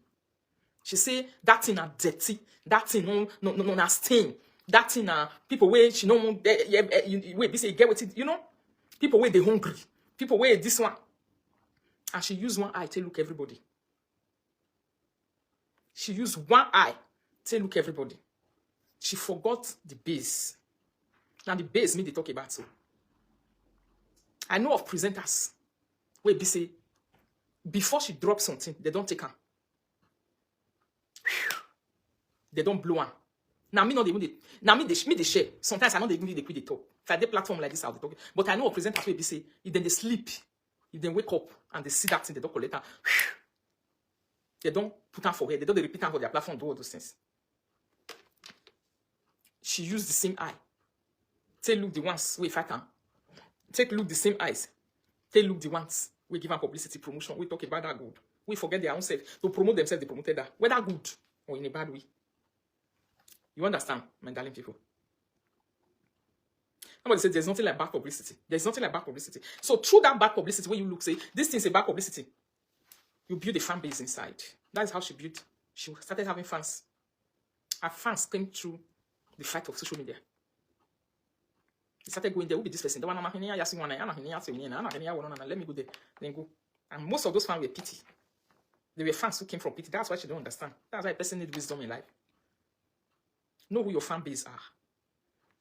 She say that thing are dirty. That thing no stain. That thing are people where she no wait, say get with it, you know? People where they hungry. People where this one. And she used one eye to look everybody. She used one eye to look everybody. She forgot the base. Now the base me they talk about so. I know of presenters where they say before she drops something, they don't take her. They don't blow her. Now me not even they share. Sometimes I know they even they quit the talk. If I do platform like this, I'll be talking. But I know of presenters where they say if then they sleep, if they wake up and they see that thing, they don't collect her. They don't put her for her. They don't repeat her for their platform, do all those things. She used the same eye. Take look the ones we fight her. Take look the same eyes. Take look the ones we give her publicity promotion. We talk about that good. We forget their own self. To promote themselves, they promoted that. Whether good or in a bad way. You understand, my darling people? Somebody said there's nothing like bad publicity. There's nothing like bad publicity. So through that bad publicity, when you look, say, this thing's a bad publicity, you build a fan base inside. That is how she built. She started having fans. Her fans came through the fight of social media. They started going there. Who be this person? Let me go there. Then go. And most of those fans were pity. They were fans who came from pity. That's why she don't understand. That's why a person needs wisdom in life. Know who your fan base are.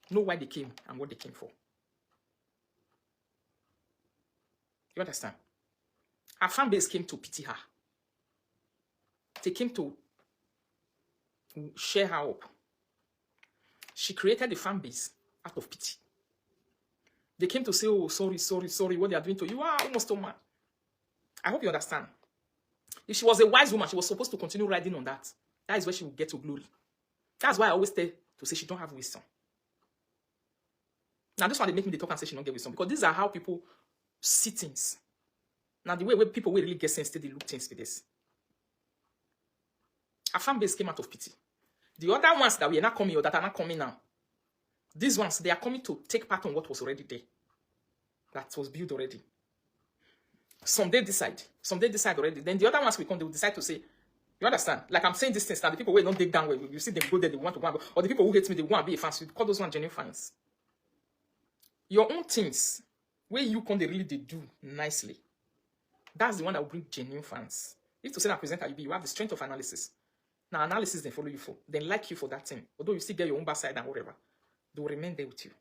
Know why they came and what they came for. You understand? Her fan base came to pity her. They came to share her up. She created the fan base out of pity. They came to say, oh, sorry, what they are doing to you. Almost so mad. I hope you understand. If she was a wise woman, she was supposed to continue riding on that. That is where she will get to glory. That's why I always tell to say she don't have wisdom. Now, this one they make me talk and say she don't get wisdom. Because these are how people see things. Now, the way people will really get sense, they look things with this. Her fan base came out of pity. The other ones that we are not coming or that are not coming now, These ones, they are coming to take part on what was already there. That was built already. Some they decide already. Then the other ones will come, they will decide to say, you understand? Like I'm saying these things now, the people who don't dig down, where you see them go there, they want to go and go. Or the people who hate me, they want to be a fans. You call those ones genuine fans. Your own things, where you come, they really they do nicely. That's the one that will bring genuine fans. If to say that presenter you have the strength of analysis. Now analysis they follow you for. They like you for that thing. Although you still get your own bad side and whatever. They will remain there with you.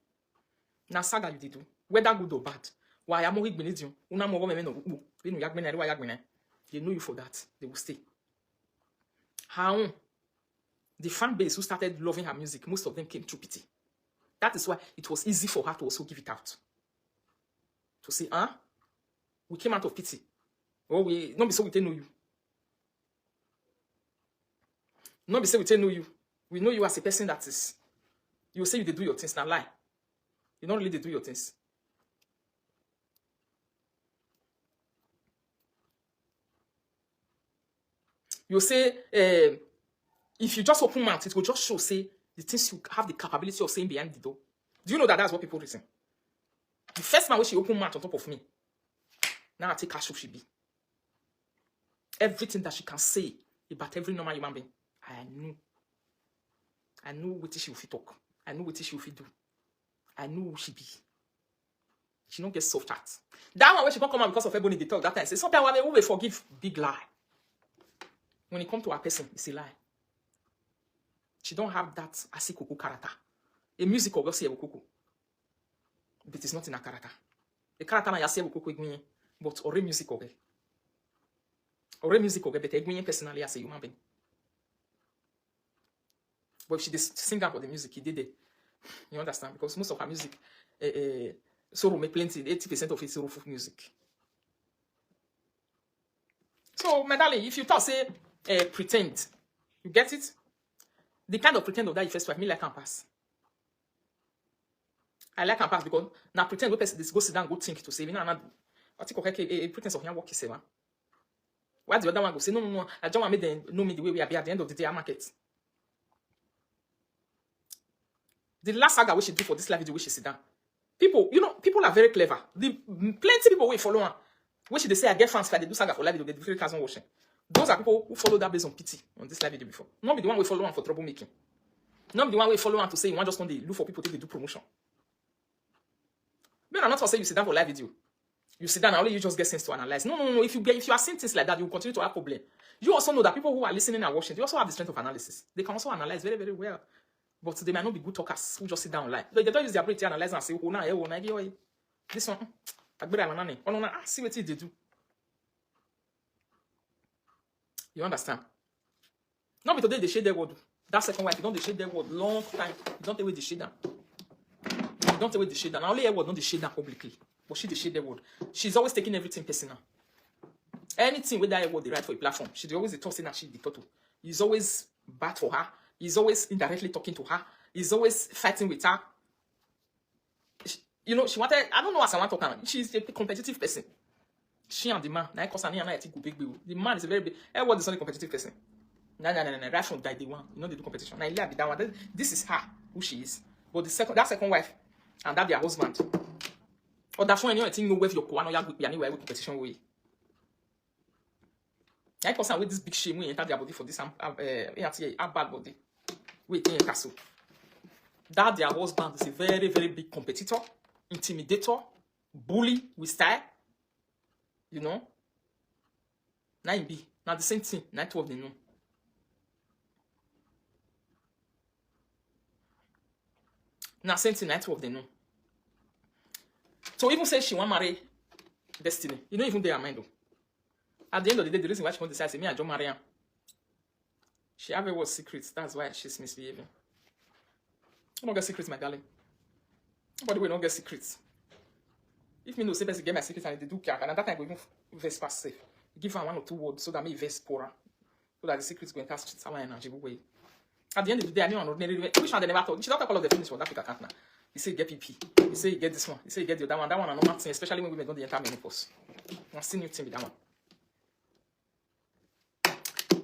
Now saga you did do. Whether good or bad. Why am I going you? They know you for that. They will stay. How the fan base who started loving her music, most of them came through pity. That is why it was easy for her to also give it out. To say, we came out of pity. Or we not be so we tell know you. Not be say we tell know you. We know you as a person that is. You say you they do your things, now lie. You don't really they do your things. You say, if you just open mouth, it will just show, say, the things you have the capability of saying behind the door. Do you know that that's what people reason? The first man when she opened mouth on top of me, now I take her she be. Everything that she can say about every normal human being, I knew what she will talk. I knew what she will do. I knew who she be. She don't get soft heart. That one when she can't come out because of everybody they talk that time, say sometimes we will forgive big lie. When it comes to a person, it's a lie. She don't have that asikoko character. A musical girl say koko, but it's not in her character. The character na yase koko egwin, but ore musical girl. Ore musical girl, but egwin personally as a human being. But if she sing out for the music, he did it. You understand? Because most of her music, sorrow make plenty. 80% of it is sorrowful music. So, my darling, if you talk say pretend, you get it? The kind of pretend of that you first wife, me like campus. I like campus because now pretend we person this go sit down, go think to say, you know, I think okay, pretense of him work is one. Why the other one go say, no, I don't want me them know me the way we are. Be at the end of the day, I market. The last saga we should do for this live video, we should sit down. People, you know, people are very clever. Plenty people will follow her. Which they say I get fans for they do saga for live video, they do 3,000 watching. Those are people who follow that based on pity on this live video before. Not be the one we follow on for troublemaking. Not be the one we follow on to say you want just want to look for people to do promotion. But I'm not going to say you sit down for live video. You sit down and only you just get sense to analyze. No. If you are seeing things like that, you will continue to have problem. You also know that people who are listening and watching, they also have the strength of analysis. They can also analyze very, very well. But they might not be good talkers who just sit down online. They don't use their brain to analyze and say, oh, nah, this one, see what they do. You understand? Not be today they shade their word. That second wife, you don't they shade their word long time. You don't take away the shade down. You don't take away the shade down. Now only her word don't they shade down publicly. But she the shade their word. She's always taking everything personal. Anything with that word they write for a platform, she's always the tossing that she the total. He's always bad for her. He's always indirectly talking to her. He's always fighting with her. You know, she wanted, I don't know what I want to talk about. She's a competitive person. She and the man, the man is a very big, Hairworld is only a competitive person. No, right from day one, you know they do competition. Now, that one. This is her, who she is. But that second wife, and that their husband. Or that's when you think no way your koano ya good anywhere with competition way. I concern with this big shame we enter their body for this bad body. Wait in castle. That their husband is a very, very big competitor, intimidator, bully with style. You know? Now it be. Now the same thing. Now 12 they know. Now same thing. Now 12 they know. So even say she want marry Destiny, you know even they are mind. At the end of the day, the reason why she won't decide, say me I don't marry her. She have a word secrets. That's why she's misbehaving. You don't get secrets, my darling. Nobody will not get secrets. If me no say person get my secrets and they do care, and at that time I go even verse pass safe. Give her 1 or 2 words so that me verse poorer. So that the secrets go and cast our energy away. At the end of the day, I know an ordinary which one they never told. She don't talk all of the finish for that pick account now. You say you get PP. You say you get this one. You say you get the other one. That one are normal thing, especially when women don't enter menopause. I'm still new thing with that one.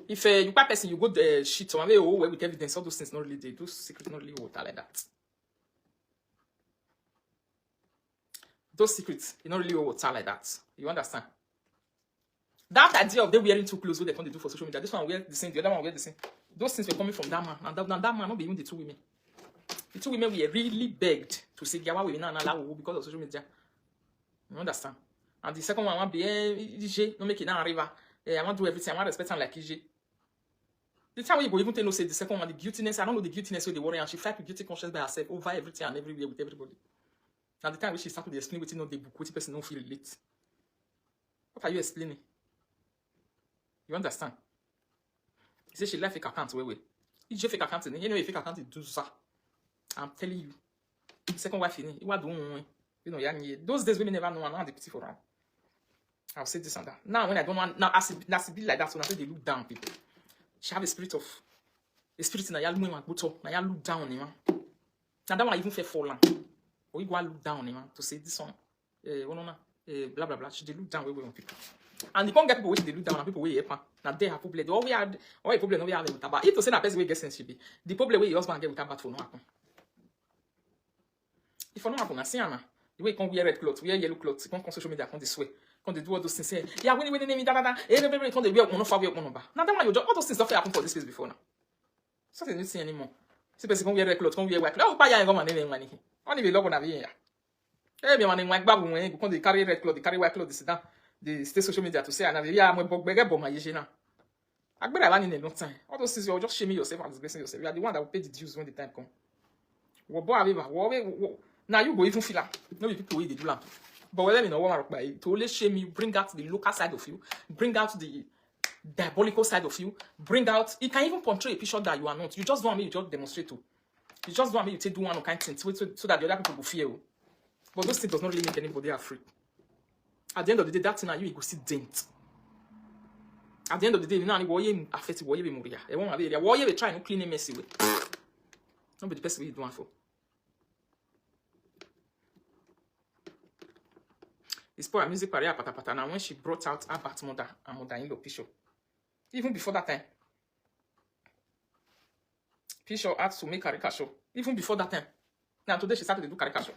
If you buy person, you go shit or with evidence, all those things not really they do secret not really water like that. those secrets, you don't really water like that. You understand? That idea of they wearing too close, what they can do for social media. This one wear the same, the other one wear the same. Those things were coming from that man. And that man, not be even the two women. The two women were really begged to say, "Gawa we not allow because of social media." You understand? And the second one, I want be EJ, no make it now river. I want to do everything. I want to respect him like EJ. The time when you go even tell no say the second one, the guiltiness. I don't know the guiltiness where they worry, and she fight with guilty conscience by herself over everything and everywhere with everybody. Now the time when she started to explain what's not the book, what person don't feel relate. What are you explaining? You understand? He said she left fake account where EJ fake account, you know, fake account do that. I'm telling you. The second wife, you know, you know, those days women never know and now they pity for her. I'll say this and that. Now when I don't want, now as it be like that, when I say they look down people. She have a spirit in a yal women na yal look down on him. Now that one even fair fall. Or you go look down on him to say this one, blah blah blah. She they look down way on people. And you can't get people which they look down on people way up. Now they have problem. All we had, all a problem we have with about. If to say that person will get sense, be the problem where your husband get with that bad for no happen. If for no happen, I see Anna. The way you can wear red clothes, wear yellow clothes, you can social media, can this way. Quand they do all those things, say, yeah, when they name da, everybody when they wear one of our one number. Now that one, you just all those things don't happen for this place before now. So they don't see anymore. See, person can wear red clothes, can wear white clothes. Oh, buy ya go man name money. Only be love on a here. Eh, be man name white babu when they carry red clothes, they carry white clothes, they sit down, they stay social media to say, and yeah, I'm a bugbear bomb my yeshina. I better run in a long time. All those things you're just shaming yourself and disgracing yourself. You are the one that will pay the dues when the time comes. Now you go even feel like no people way they do that. But let me know what I'm to only shame you, bring out the local side of you, bring out the diabolical side of you, bring out. It can even portray a picture that you are not. You just don't want me, you just demonstrate to. You just don't want me, you take do one kind of thing so that the other people will fear you. But those things does not really make anybody afraid. At the end of the day, that thing you go see dent. At the end of the day, you know, you affect you, you be it won't have area. You try to clean a messy way. Don't be the best way you do one for. It's for a music career patapata. Now when she brought out her bat mother and mother-in-law picture, even before that time, P0SED had to make caricature. Even before that time. Now today she started to do caricature.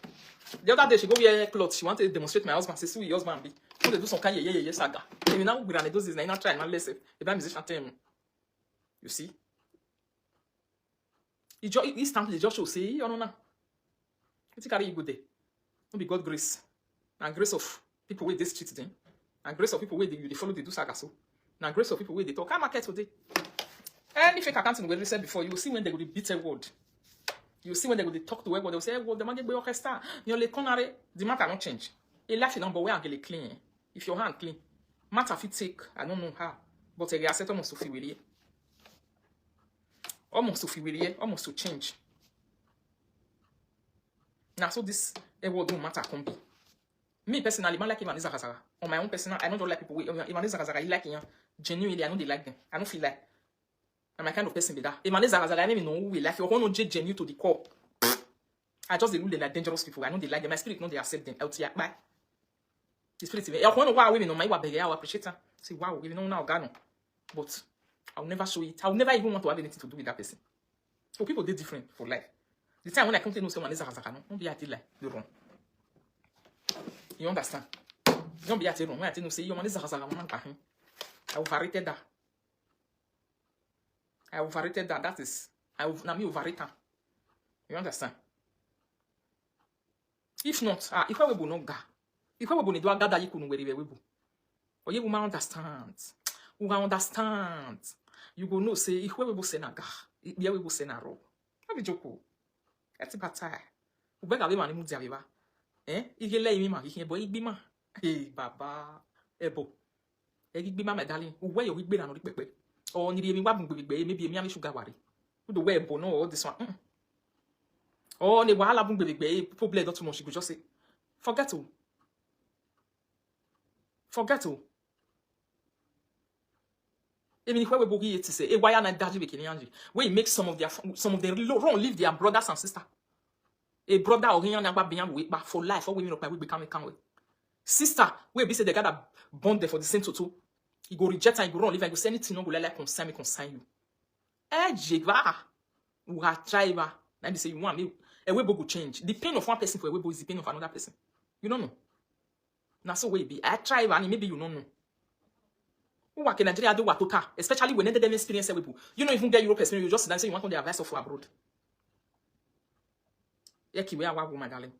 The other day she go wear clothes. She wanted to demonstrate my husband. Say, "See your husband be." So they do some kind of saga. And now we run those days. Now try and listen. The band musician tell me. You see? He stand the just show say, "You know now. It's carry you good day. Don't be God grace and grace of." People where they street them, and grace of people where they follow they do saga so, and grace of people where they talk. I market today. Any fake accounting we said before, you will see when they go to beat a word. You will see when they go to talk to a word. They will say, "Well, the man get by orchestra. You know, the matter not change. A life number where I get clean. If your hand clean, matter if you take, I don't know how, but a asset almost to feel with it. Almost to feel with it. Almost to change. Now, so this a word don't matter can be. Me personally, I like Ivan Zagazara. On my own personal, I don't like people with Ivan Zagazara. I like him. Genuinely, I know they like them. I don't feel like I'm my kind of person with that. Ivan Zagazara, I don't even know who we like. You're going to genuine to the core. I just they like dangerous people. I know they like them. My spirit know they accept them. LTI, bye. The spirit, I want to wow women on my way. I appreciate her. Say wow, even know now, Gano. But I'll never show it. I'll never even want to have anything to do with that person. So people did different for life. The time when I come to know someone is Zagazara, don't be at it like the wrong. You understand? Don't be at it wrong. When I tell you, say, you man is Zagazara, I overrated that. I overrated that. That is, now me overrate her. You understand? If not, if I will not ga, if I will not do a gada, you couldn't very well. Or you will understand. You will understand. You go no say, if we will send a ga, we will send a row. Have a joke. That's a bad time. You beg a woman in Muziaviva. You lay me, you can boy be ma. Hey, Baba, Ebo. Egg be my darling, who wear your wig be and rick. Or need me one big bay, maybe a merely sugar worry. Who the way bono or this one. Oh, the while I'm big bay, people play not too much. You could just say, forget to. Forget to. Even if we will to say, why are not daddy making Angie? We make some of their wrong leave their brothers and sisters. A brother or young number beyond weight, but for life, all women of my will become a can't. Sister, we be say they got a bond there for the same to. You go reject and you go run, leave and go say anything no go like concern you. Jeva, who are driver. Let me say you want me. A webo go change. The pain of one person for a webo is the pain of another person. You don't know. Now so we be. I try and maybe you don't know. Who work in Nigeria do what total, especially when they them experience with people. You know, if you get Europe experience, you just sit and say you want on the advice of abroad. Eki we are my darling.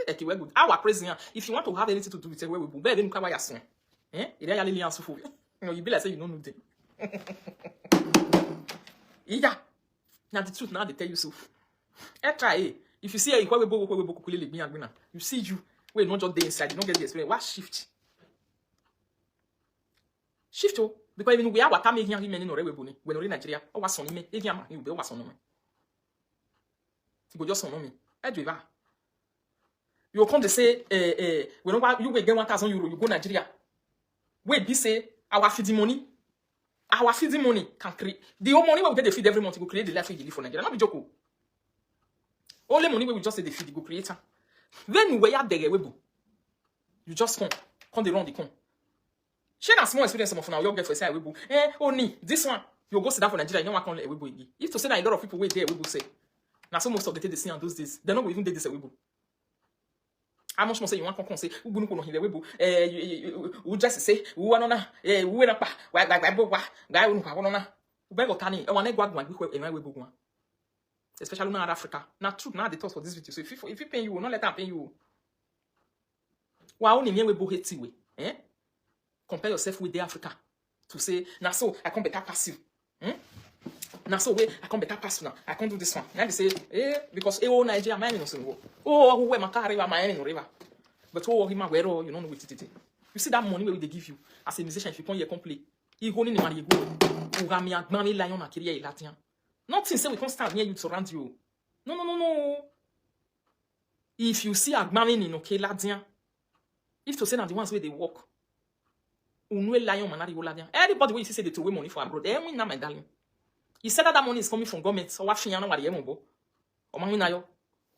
Eki we good. Our president, if you want to have anything to do with we will be better than kwa ya son. Eh? It is really answer for you. You know, you be like say you don't know them. Yeah. Now the truth now they tell you so. Try. If you see a you see you wait not just day inside, you don't get the experience. What shift? Shift because even we are what making him in Orebuni when we're in Nigeria. Or what's on me? If you be what's on me. You go just on me. You come to say when you will get 1,000 euros, you go Nigeria. Wait, be say our feeding money. Our feeding money can create the whole money we get the feed every month. You go create the life we live for Nigeria. Not be joke. Only money we just say the feed, you go create. Then we are there, you just come the run the con. Share a small experience of now. You get for say Weibo. Only this one you go sit down for Nigeria. You know what can Weibo again. If to say that a lot of people wait there, Weibo say. Now so most of the things they see on those days, they not even do this Weibo. How much more say you want to say? Who go no here Weibo? You just say who wanna who na pa guy who wanna beg or tani. I want to go Weibo. Especially now in Africa. Now truth now they talk for this video. So if you pay you, will not let them pay you. Wow, only me Weibo hate you. Compare yourself with the Africa to say, now so I can better pass you. Now so way I can better pass you now. I can't do this one. Now they say, because Nigeria, my no so. Oh, who my car river, my no river. But oh, him where you don't know what it. You see that money where they give you as a musician if you come here complete. You go in the money you go. Ugamia, money lion na career Latin. Nothing say we can't stand near you to run you. No. If you see a man in okay Latin, if to say that the ones where they walk. Everybody when you say they throw away money for abroad, my darling. He said that money is coming from government, so what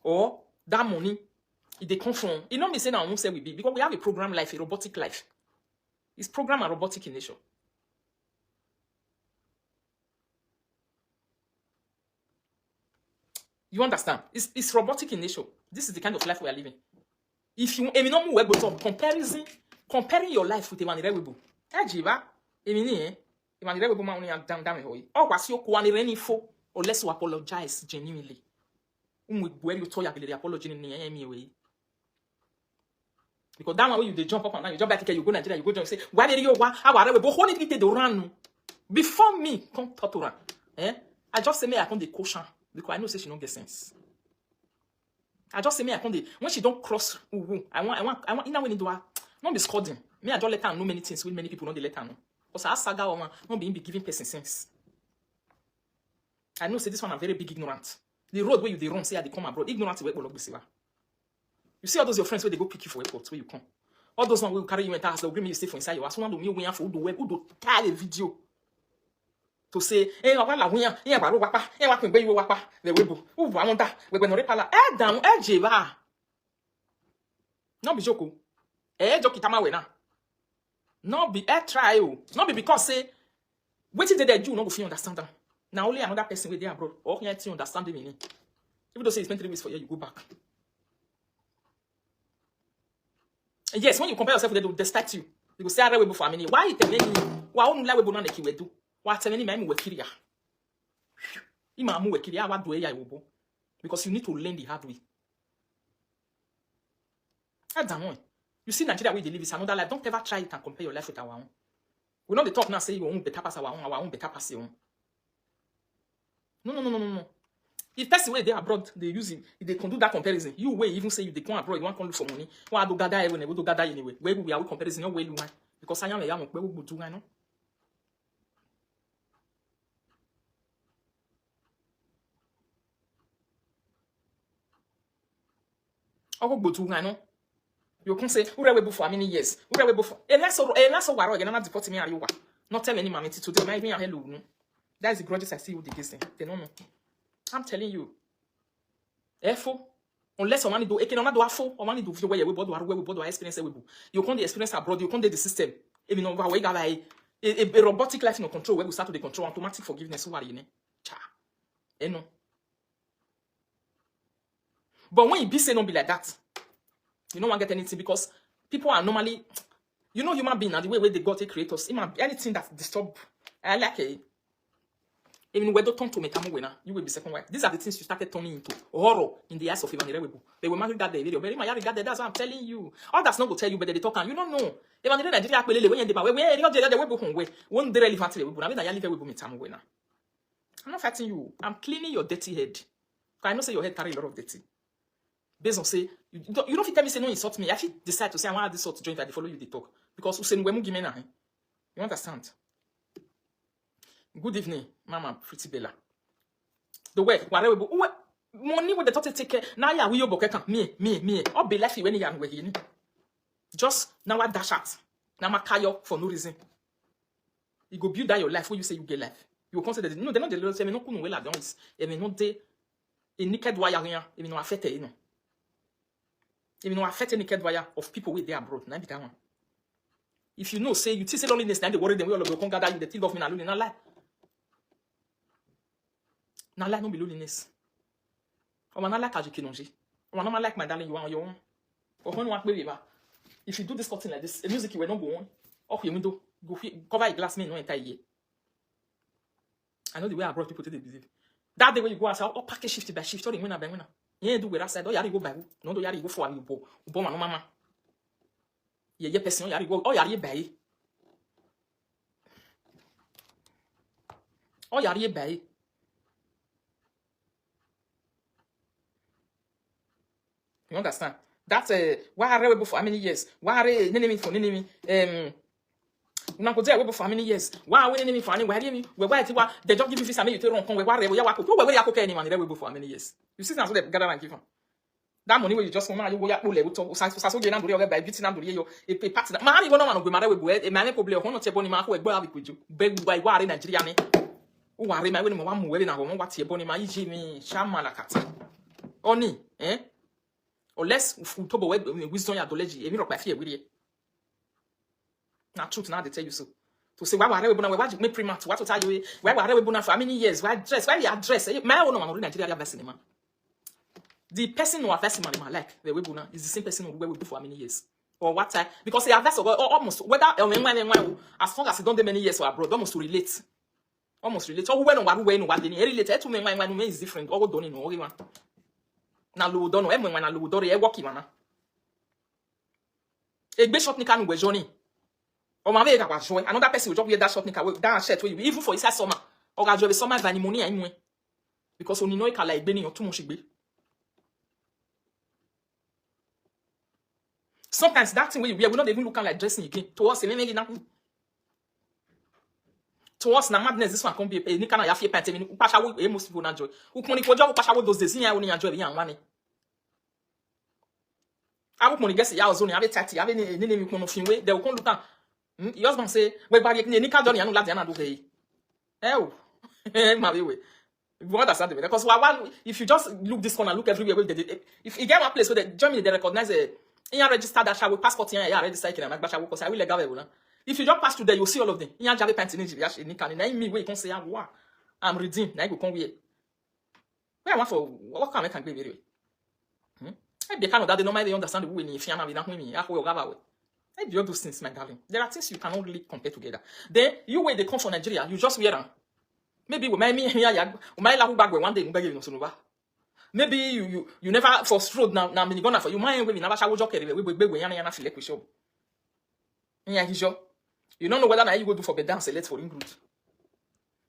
or that money, if they come from, it don't be saying I won't say we be because we have a program life, a robotic life. It's program and robotic in nature. You understand? It's robotic in nature. This is the kind of life we are living. If you comparing your life with a man irreversible. Ejiva, man irreversible man only down here. Or was your quantity info, or less to apologize genuinely. Where you told you apology in the way. Because that way you jump up and down, you jump back, you go Nigeria, you go and say, why did you want our rebel? Who did it run? Before me, come to run. I just say me I come the caution because I know say she don't get sense. I just say me I come the when she don't cross. I want in a way do I. Not be scolding. Me, I don't let her know many things with many people don't let her know. Because I saga woman not being giving person sense. I know say this one are very big ignorant. The road where you they run say they come abroad. Ignorant way will be. You see all those your friends where they go pick you for airport where you come. All those one will carry you and they'll bring you stay for inside your house. One do me win for who do carry video. To say, wala win, baro wapa, wa kun gbe you wapa, the webo. Who want that? We go no repala. Down, jeva. No be joke. Joke itama we na. No be try o. No be because say wetin they do no go fit understand them. Now only another person with they abroad or can you understand the meaning. Even though say it's 3 weeks for you, you go back. And yes, when you compare yourself with them, they start you. You go say I we for many. Why you tell me? Why only like we na neki we do? Why tell me me we kiria? Ima mu we kiria wa do e ya wo. Because you need to learn the hard way. That's the one. You see Nigeria where they live is another life. Don't ever try it and compare your life with our own. We not the talk now say your own better pass our own better pass your own. No. If person where they abroad, they use it, if they can do that comparison, you will even say you they come abroad, you want to look for money. Why do gather everywhere, do gather anyway? Where we are comparison, no way you want. Because I am a young where we do I know. Oh, go to I know. You can say, who are we for how many years? Who are we for? And that's all again. I'm not deporting me. Are you? Not tell any mammy to them. Me hello. That is the grudges I see with the gisting. They don't know. I'm telling you. Therefore, unless someone do, it cannot do a full, or money do where we both experience. You can't experience abroad. You can't do the system. Even over we got a robotic life no control where we start to the control automatic forgiveness. Who are you? Cha. No. But when you be say don't be like that. You don't want to get anything because People are normally, you know, human being and the way where they got to create us. Anything that disturb, I like it. Even when don't turn to make you will be second wife. These are the things you started turning into horror in the eyes of Evangeline Webu. They will regard the video. Very much regard that. That's what I'm telling you. All that's not to tell you, but they talk and you don't know. Evangeline Nigeria when you the way one day relevant to Webu. I mean, I live Webu me time now. I'm not fighting you. I'm cleaning your dirty head. I know say your head carry a lot of dirty. Based on say you don't tell me say no insult me. I should decide to say I want this sort to join that they follow you they talk because you say we give me now. You understand? Good evening, Mama Pretty Bella. The way whatever money with the total take care. Now ya we boke me. Or be left when you are we just now I dash out. Now I kayo for no reason. You go build that your life where you say you get life. You will consider no, they're not the Lord say me no kunu wela dons. E me no de a naked wire rien. E me no affect no. E me no affect naked wire of people with their abroad. Na be that one. If you know say you say loneliness, then they worry them we all of you come gather you the think of me na lonely na lie. Na lie no be loneliness. O man like as you kinonji. O man like my darling you on your own. Or when one baby ba. If you do this something like this, the music will not go on. Off your window, go cover a glass me no entire year. I know the way I brought people to the believe. That day when you go outside, all package shift by shift, or the winner by winner. You do with outside, or you go by who? No, you go for you bo my mama. Ye person, you go, or you by. Or you by. You understand? That's why I read for how many years? Why I enemy for enemy? Una go there for how many years? Why we enemy for any? Why me? Why they just give you this and you tell wrong. Why we wako? Why we wako anyone? They for how many years? You see now so they gather and give them. That money where you just want you go ya pole we to so get na do your by beauty na do your a partner. Man you go no man go marry we go e man problem ho no te boni ma ko egbo abi koju. Be why Nigeria ni. O ware ma we ni mo wa mu we na ho mo wate boni ma yi mi shama la kata. Oni, unless utobo wisdom ya knowledge emi rock by fear we na truth now they tell you so to say why we na we make primat what to tell you why we na for how many years why dress why we address my own man Nigeria have cinema the person who affects man like the we na is the same person who we do for how many years or what time because they have almost whether as long as it don't many years or abroad almost relate or when no what they relate to me when is different or don't know one na lo do no e na lo do re e work mana e gbe shop nika no we journey o ma be ka kwa joy another person will just wear that shop nika that shirt wey even for inside summer o ga joy be summer van money anyway because oni no e kala egbe ni too much egbe sometimes that thing wey you wear we not even look like dressing again to us maybe na to us na madness this one come be ni kana ya fie pant me u pasha wo e most people na joy u koni ko joy u pasha wo those days yan wo ni enjoy be yan wani abu koni guess ya ozone ave 30 ave ni mi kono finwe they will come look am your husband say we bari ni ka journey anu la na do be oh ma be we you understand me because if you just look this corner look everywhere if you get one place where the Germany they recognize in register that shall with passport in ya register can na gba because I will legal na. If you just pass through there, you'll see all of them. You have pants in Nigeria. Me where you can say, "Wow, I'm redeemed." Now you come here. Where I want for what can I can be very. I be kind of that they normally understand the way in Fiana without me. I will have away. I do all those things, my darling. There are things you cannot really compare together. Then you where they come from Nigeria, you just wear them. Maybe we might me here, we might like back one day you know maybe you never for road now me gonna for you mind we never shall joke we yana feel like we show. You don't know whether now you go do for the dance let's for Ingrid.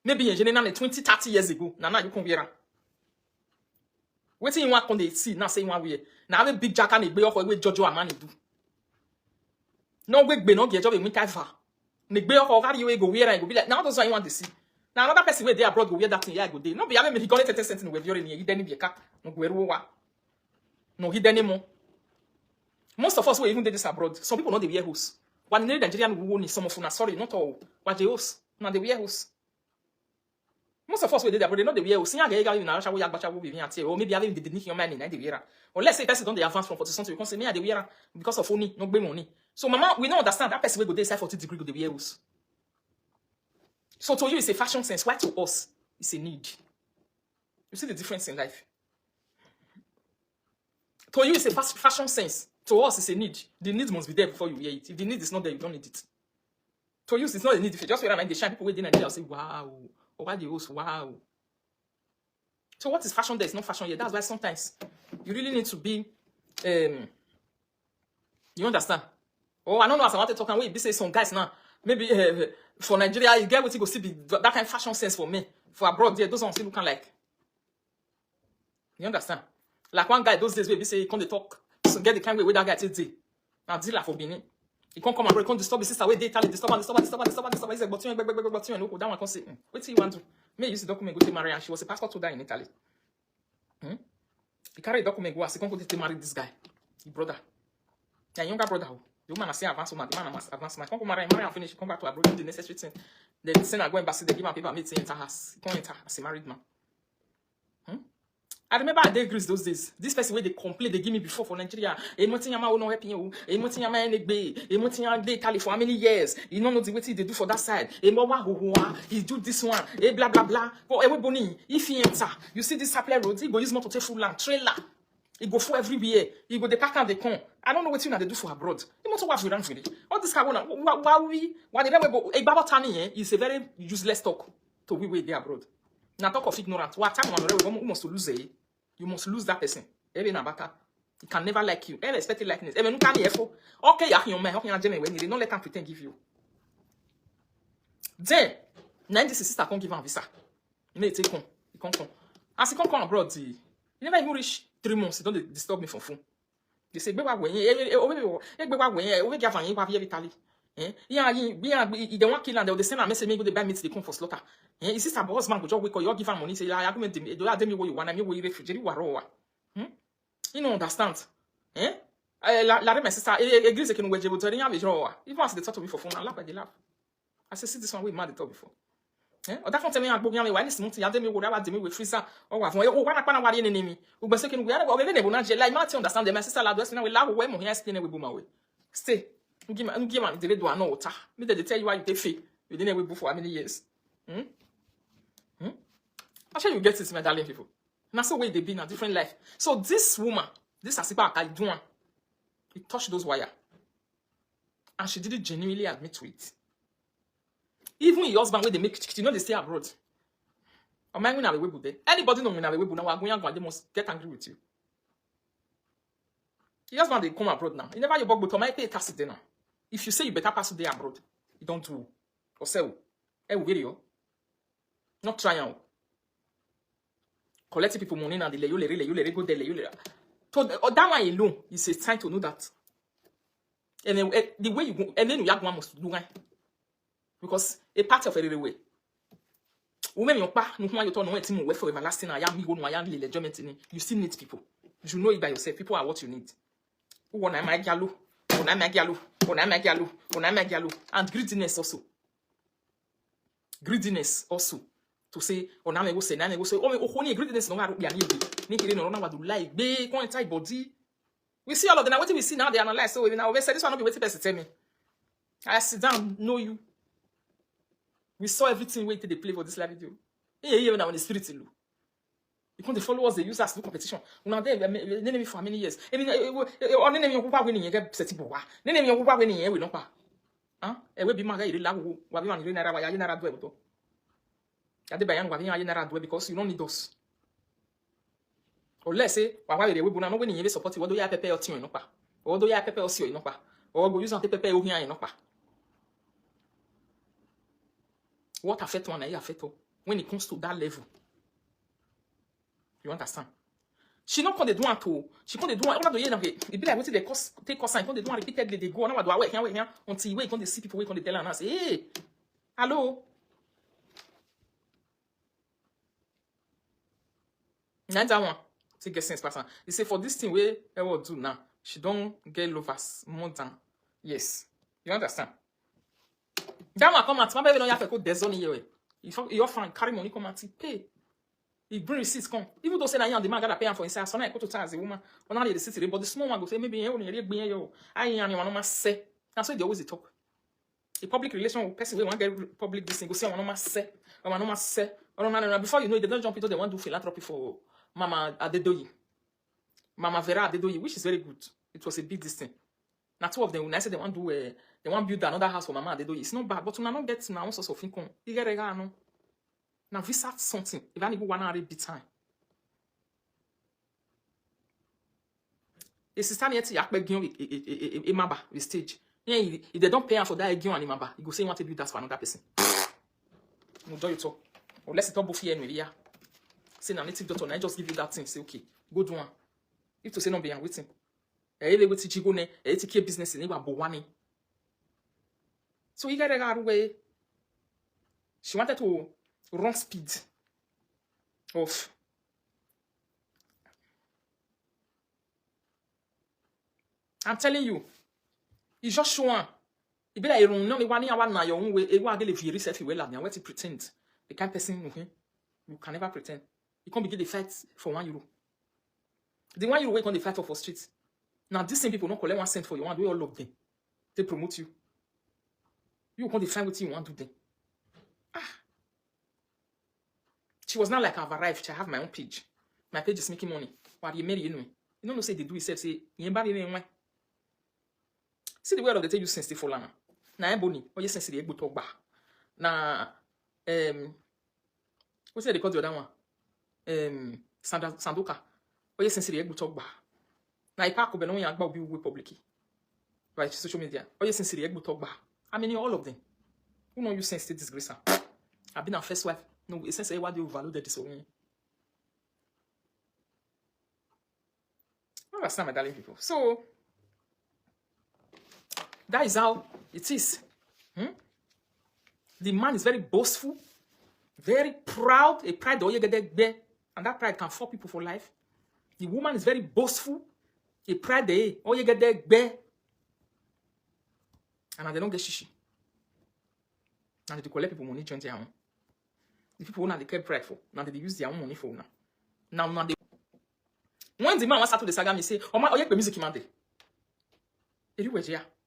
Maybe in general 20-30 years ago, now you come here. Waiting you want on the see now say one way. Now have a big jack and a bay off where Jojo Amani do. No wig be no get job in Mikaifa. Nick bay off or you go where I go be like now those I want to see. Now another person where they abroad go wear that thing yeah go day. No be having me got 30 cents with your in here, then be a cat. No go no hid anymore. Most of us will even do this abroad. Some people know the wear house. One in Nigerian woman is some of us, sorry, not all. What the house? Not the wear house. Most of us will do that, but they know the way. See, I get in our shower, or maybe having the dignity of man in the wearer. Or let's say person don't they advance from 40 something, you can say me the wearer because of only no money. So, mama, we don't understand that person will go there 40 degrees with the wearers. So to you, it's a fashion sense. Why to us, it's a need. You see the difference in life. To you, it's a fashion sense. To us, it's a need. The need must be there before you wear it. If the need is not there, you don't need it. To use, it's not a need. If you just wear it, they shine, people waiting and they'll say, wow. Or why the host, wow. So what is fashion there? It's not fashion yet. That's why sometimes you really need to be, you understand? Oh, I don't know as I want to talk and wait, be say some guys now. Maybe for Nigeria, you get what you go see be that kind of fashion sense for me. For abroad, yeah, those ones people can like. You understand? Like one guy those days where be say he come to talk, so get the kind way that guy today. Now deal for Benin. He can't come abroad, he can't disturb his sister, where they tell him disturb. He said, but you know, that one can say, what do you want to? Me use the document go to marry, and she was a pastor to die in Italy. He carried a document go as he can't go to marry this guy, his brother. Yeah, younger brother. The woman has say advance woman, the man must advance man. Come marry and finish, come back to abroad, do the necessary thing. Then send her go embassy, they give him paper, meet enter house. He can't enter as a married man. I remember I did Greece those days. This person where they complain, they give me before for Nigeria. Emotinyama will not help you. Emotinyama enegbe. Emotinyama they Italy for how many years? You don't know the way they do for that side. He do this one. Blah blah blah. But everybody, if he enter, you see this supply road, he go use motor take full land trailer. He go for everywhere. He go the pack and they come. I don't know what they do for abroad. He must have run really. All this kind of why the go Ebagua tani is a very useless talk to we way there abroad. Now talk of ignorance. What time you must lose it? You must lose that person. He can never like you. Ever expect likeness. Even can you okay, you man, okay, you don't let him pretend give you. Then, now this sister can't give him visa. You know, take home. He can't come. As he can't come abroad, he never even reach 3 months. He don't disturb me from phone. They say, "Beba when Italy." Yeah, they want kill and they send a message. Me go they buy meat. They come for slaughter. His sister, but husband go just wake up. You give her money. Say, "I go do me what you want. I me what you refugee. You don't understand? La my sister. Eglise can we jebo tori yan bejo. Even as they talk to me for phone, I laugh. They laugh. I say, see this one we mad they talk before. Or that tell me I go yan why this month. You dey me what I dey me with freezer. Oh, why na wari enemy? We be say can we are we be na je like not understand. My sister la do say na we laugh we mo here explain we boom away. Stay. Give me the do no water. Me they tell you why you take fee. You didn't wait for how many years? I'm sure you get it, my darling people. And that's the way they be in a different life. So this woman, this Asipa I do one, he touched those wires. And she didn't genuinely admit to it. Even your husband where they make you know they stay abroad. Or my have a web there. Anybody know me have a web now, we're going they must get angry with you. Your husband they come abroad now. You never your bug but my pay tax there now. If you say you better pass there abroad, you don't do or sell. Video. Not try out. Collect people money and you let go there. So that one alone is a sign to know that. And then, the way you go, and then you have one must do right. Because a part of every way. Women your pa, no you turn team work for everlasting. I am me go no I am you still need people. You know it by yourself. People are what you need. Who want my gallo? And greediness also. Greediness also. To say, oh, now I go say, oh, greediness no matter what like, be inside body. We see all of them. What we see now, they analyze. So now we say this one not be waiting person tell me. I sit down, know you. We saw everything waiting they play for this live video. Even now when the spirit low. Because the followers they use us to do competition. Now they name me for how many years? I mean, on name you who winning you get set boa. Name you who winning we no pa. E we be maga ire lawo wa be wan ire naira wa ya naira do e boto. Ya de bayan wa be ya naira do because you don't need us. Or let's say wa ire we bu na no winning you support you do ya pepe o tin no pa. O do ya pepe o si o no pa. O go use an pepe o hian no pa. What affect one affect when it comes to that level. You understand? She not come the do to. She come the do. All the year it be like what they take course and come the do repeatedly. They go now do work here until wait come they see people wait come they tell and say, hey, hello. That one take get sense person. He say for this thing where I will do now, she don't get lovers more than yes. You understand? That one come at my baby don't have to go design here. If you offer carry money come and pay. He bring receipts come. Even though say na the man gotta pay for himself, so now I go to tell as a woman. When I the city, but the small one go say maybe you only yo. I ain't one no say. That's why they always talk. The public relation person we want get public this thing go say one no say. One no say. No. Before you know it, they don't jump into they want to do philanthropy for Mama Adedoyi. Mama Vera Adedoyi, which is very good. It was a big distance. Now, two of them, when I said they want to do, they want to build another house for mama, they do it. It's not bad, but when I don't get my own source of income, you get a no. Now, visa something. If I need 1 hour bit time. A sister near to yakbe gion a maba the stage. Yeah, if they don't pay her for that gion and maba, you go say you want to build that for another person. No do you talk. Or let's talk both here and here. Say now native doctor, I just give you that thing. Say okay, go do one. If to say no be and waiting. They wait to go ne, to keep business in about one. So you got to go away. She wanted to run speed of I'm telling you, it's just showing. It be like you know me one na your own way. You want to get the research you will what to pretend. The kind of person you can never pretend. You can't begin the fight for €1. The €1 wait on the fight for streets. Now these same people don't collect 1 cent for you. Want to do all of them. They promote you. You can't define what you want to do. She was not like I've arrived. I have my own page. My page is making money. But you marry, you know. You don't say they do it. Say you ain't see the word of the tell you sense for lana. Na ebony, or you sense the egg talk back. Na what's they call the other one? Sandoka. Or you sense the egg talk back. Na ipa ko be no yan gba obi we public. Right, social media. Or you sense the egg talk back. I mean all of them. Who know you sense the disgrace? I've been a first wife. No, it says why do you value that this way? Understand, my darling people. So that is how it is. The man is very boastful, very proud. A pride, and that pride can fuck people for life. The woman is very boastful, a pride, and they don't get shishi. And they collect people money join their own. The people who now they kept prideful. Now they use their own money for now. They when the man wants to the saga, me say, "Oh my, oh yeah, music man dey.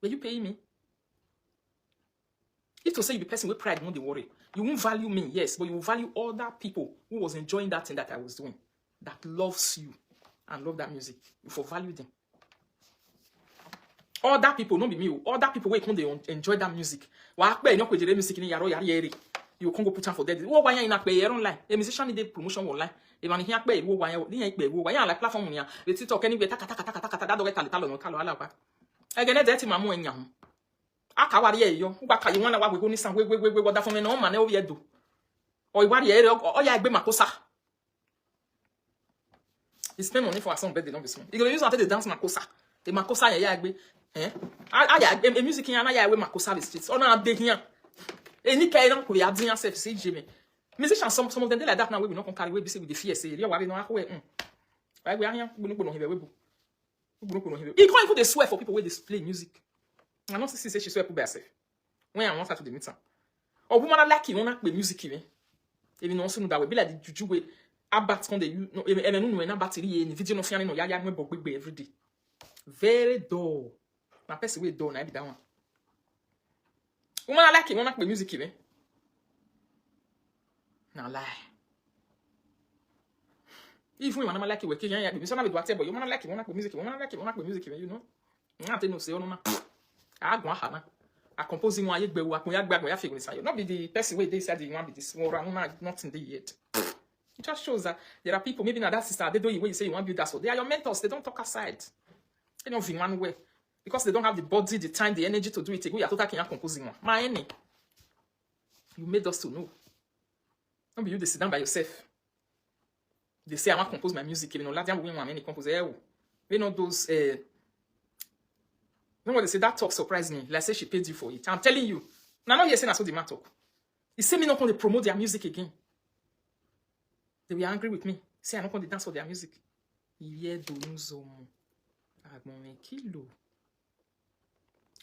Where you pay me? If to say you be person with pride, won't they worry? You won't value me, yes, but you will value other people who was enjoying that thing that I was doing, that loves you and love that music. You for value them. Other people, not be me. Other people wait when they enjoy that music. You can't go put on for that. Oh, why you not pay online? A musician need promotion online. If I hear pay, why like platform here? The TikTok anyway. That don't get a again, that's my moon young. I can't worry you. What you want to go some way, what that for me no man over here do. Or what you or ya be makosa. He spend money for some birthday, don't be small. You gonna use after the dance makosa. The makosa ya be. A music in ya we makosa the streets. Oh no, I'm here. Any kind of we are doing ourselves, see Jimmy. Musicians, some of them they like that now. We not carry away with the fear. Say, you are no way. Right, we are here. We no here. He can't even swear for people where they play music. I not see say she swear for herself. When I want her to the meeting. Or woman like you wanna play music even. Even no so that way be like the juju way. Abat on the you no even no na battery any video no fian no ya me bogbe every day. Very dull. Na person way dull na be that one. Woman like you wanna play music even. Now lie. Even when I like you, we can't hear you. So now we do whatever. You wanna like you wanna play music. You wanna like you wanna play music. You know. I don't know. Say no na. I go hana. I compose in one year. We are figuring this. Not be the person where they said you want be this. Not in the yet. It just shows that there are people. Maybe now that sister they don't even say you want to build that. So they are your mentors. They don't talk aside. They don't in one way because they don't have the body, the time, the energy to do it. We are totally composing one. My any. You made us to know. Don't be you. They sit down by yourself. They say I want to compose my music. You know, last time we want many composer. You know those. You know what they say? That talk surprised me. Like say she paid you for it. I'm telling you. Now not here saying I saw the man talk. He say me not going to promote their music again. They were angry with me. Say I'm not going to dance for their music. Yeah, do nous kilo.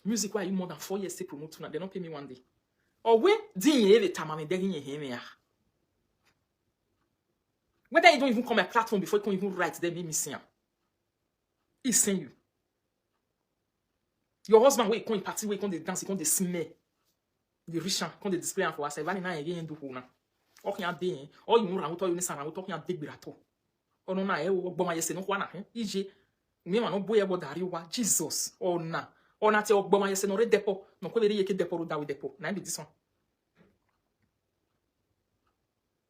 Music why you more than 4 years to promote now. They don't pay me one day. Or when din every time I'm begging you. Whether you don't even come a platform before you can even write, they make me sing. He's saying you. Your husband will come party, will come the dance, will come the smell. The rich come the display for us. Even now again do hona. Or can be, or you know, you listen, I will talk you big birato. Or no, I will bomb my yes, no one. EJ, Me man no boy ebo dari wa Jesus. Ona te ogboma yese no re depo. No ko veri yeke depo ro da we depo. Na be this one.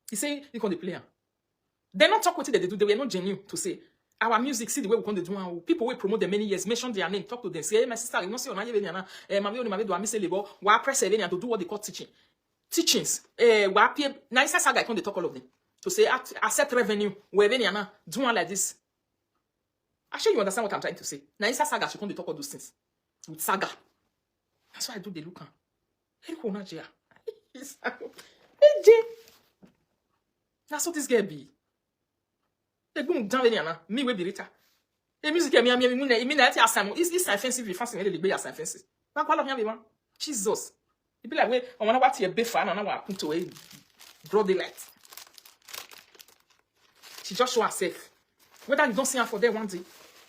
He say you can play. They not talk what they do. They were not genuine to say our music. See the way we can do. People will promote them many years. Mention their name. Talk to them. Say, hey, my sister, you know, say, my do I miss a label. Why press to do what they call teaching. Teachings. Why appear nice saga. I can't talk all of them to say accept revenue. Where any do one like this. Actually, you understand what I'm trying to say. Nice saga. She can't talk all those things with saga. That's why I do the look. That's what this girl be. Me we be Rita. The music me na ti asam. Is offensive if fancy the be as offensive. Ba kwala hia be man. Jesus. It be like we on na what e be fa na wa put to a broad daylight. She just show herself. Whether you don't see her for there one day,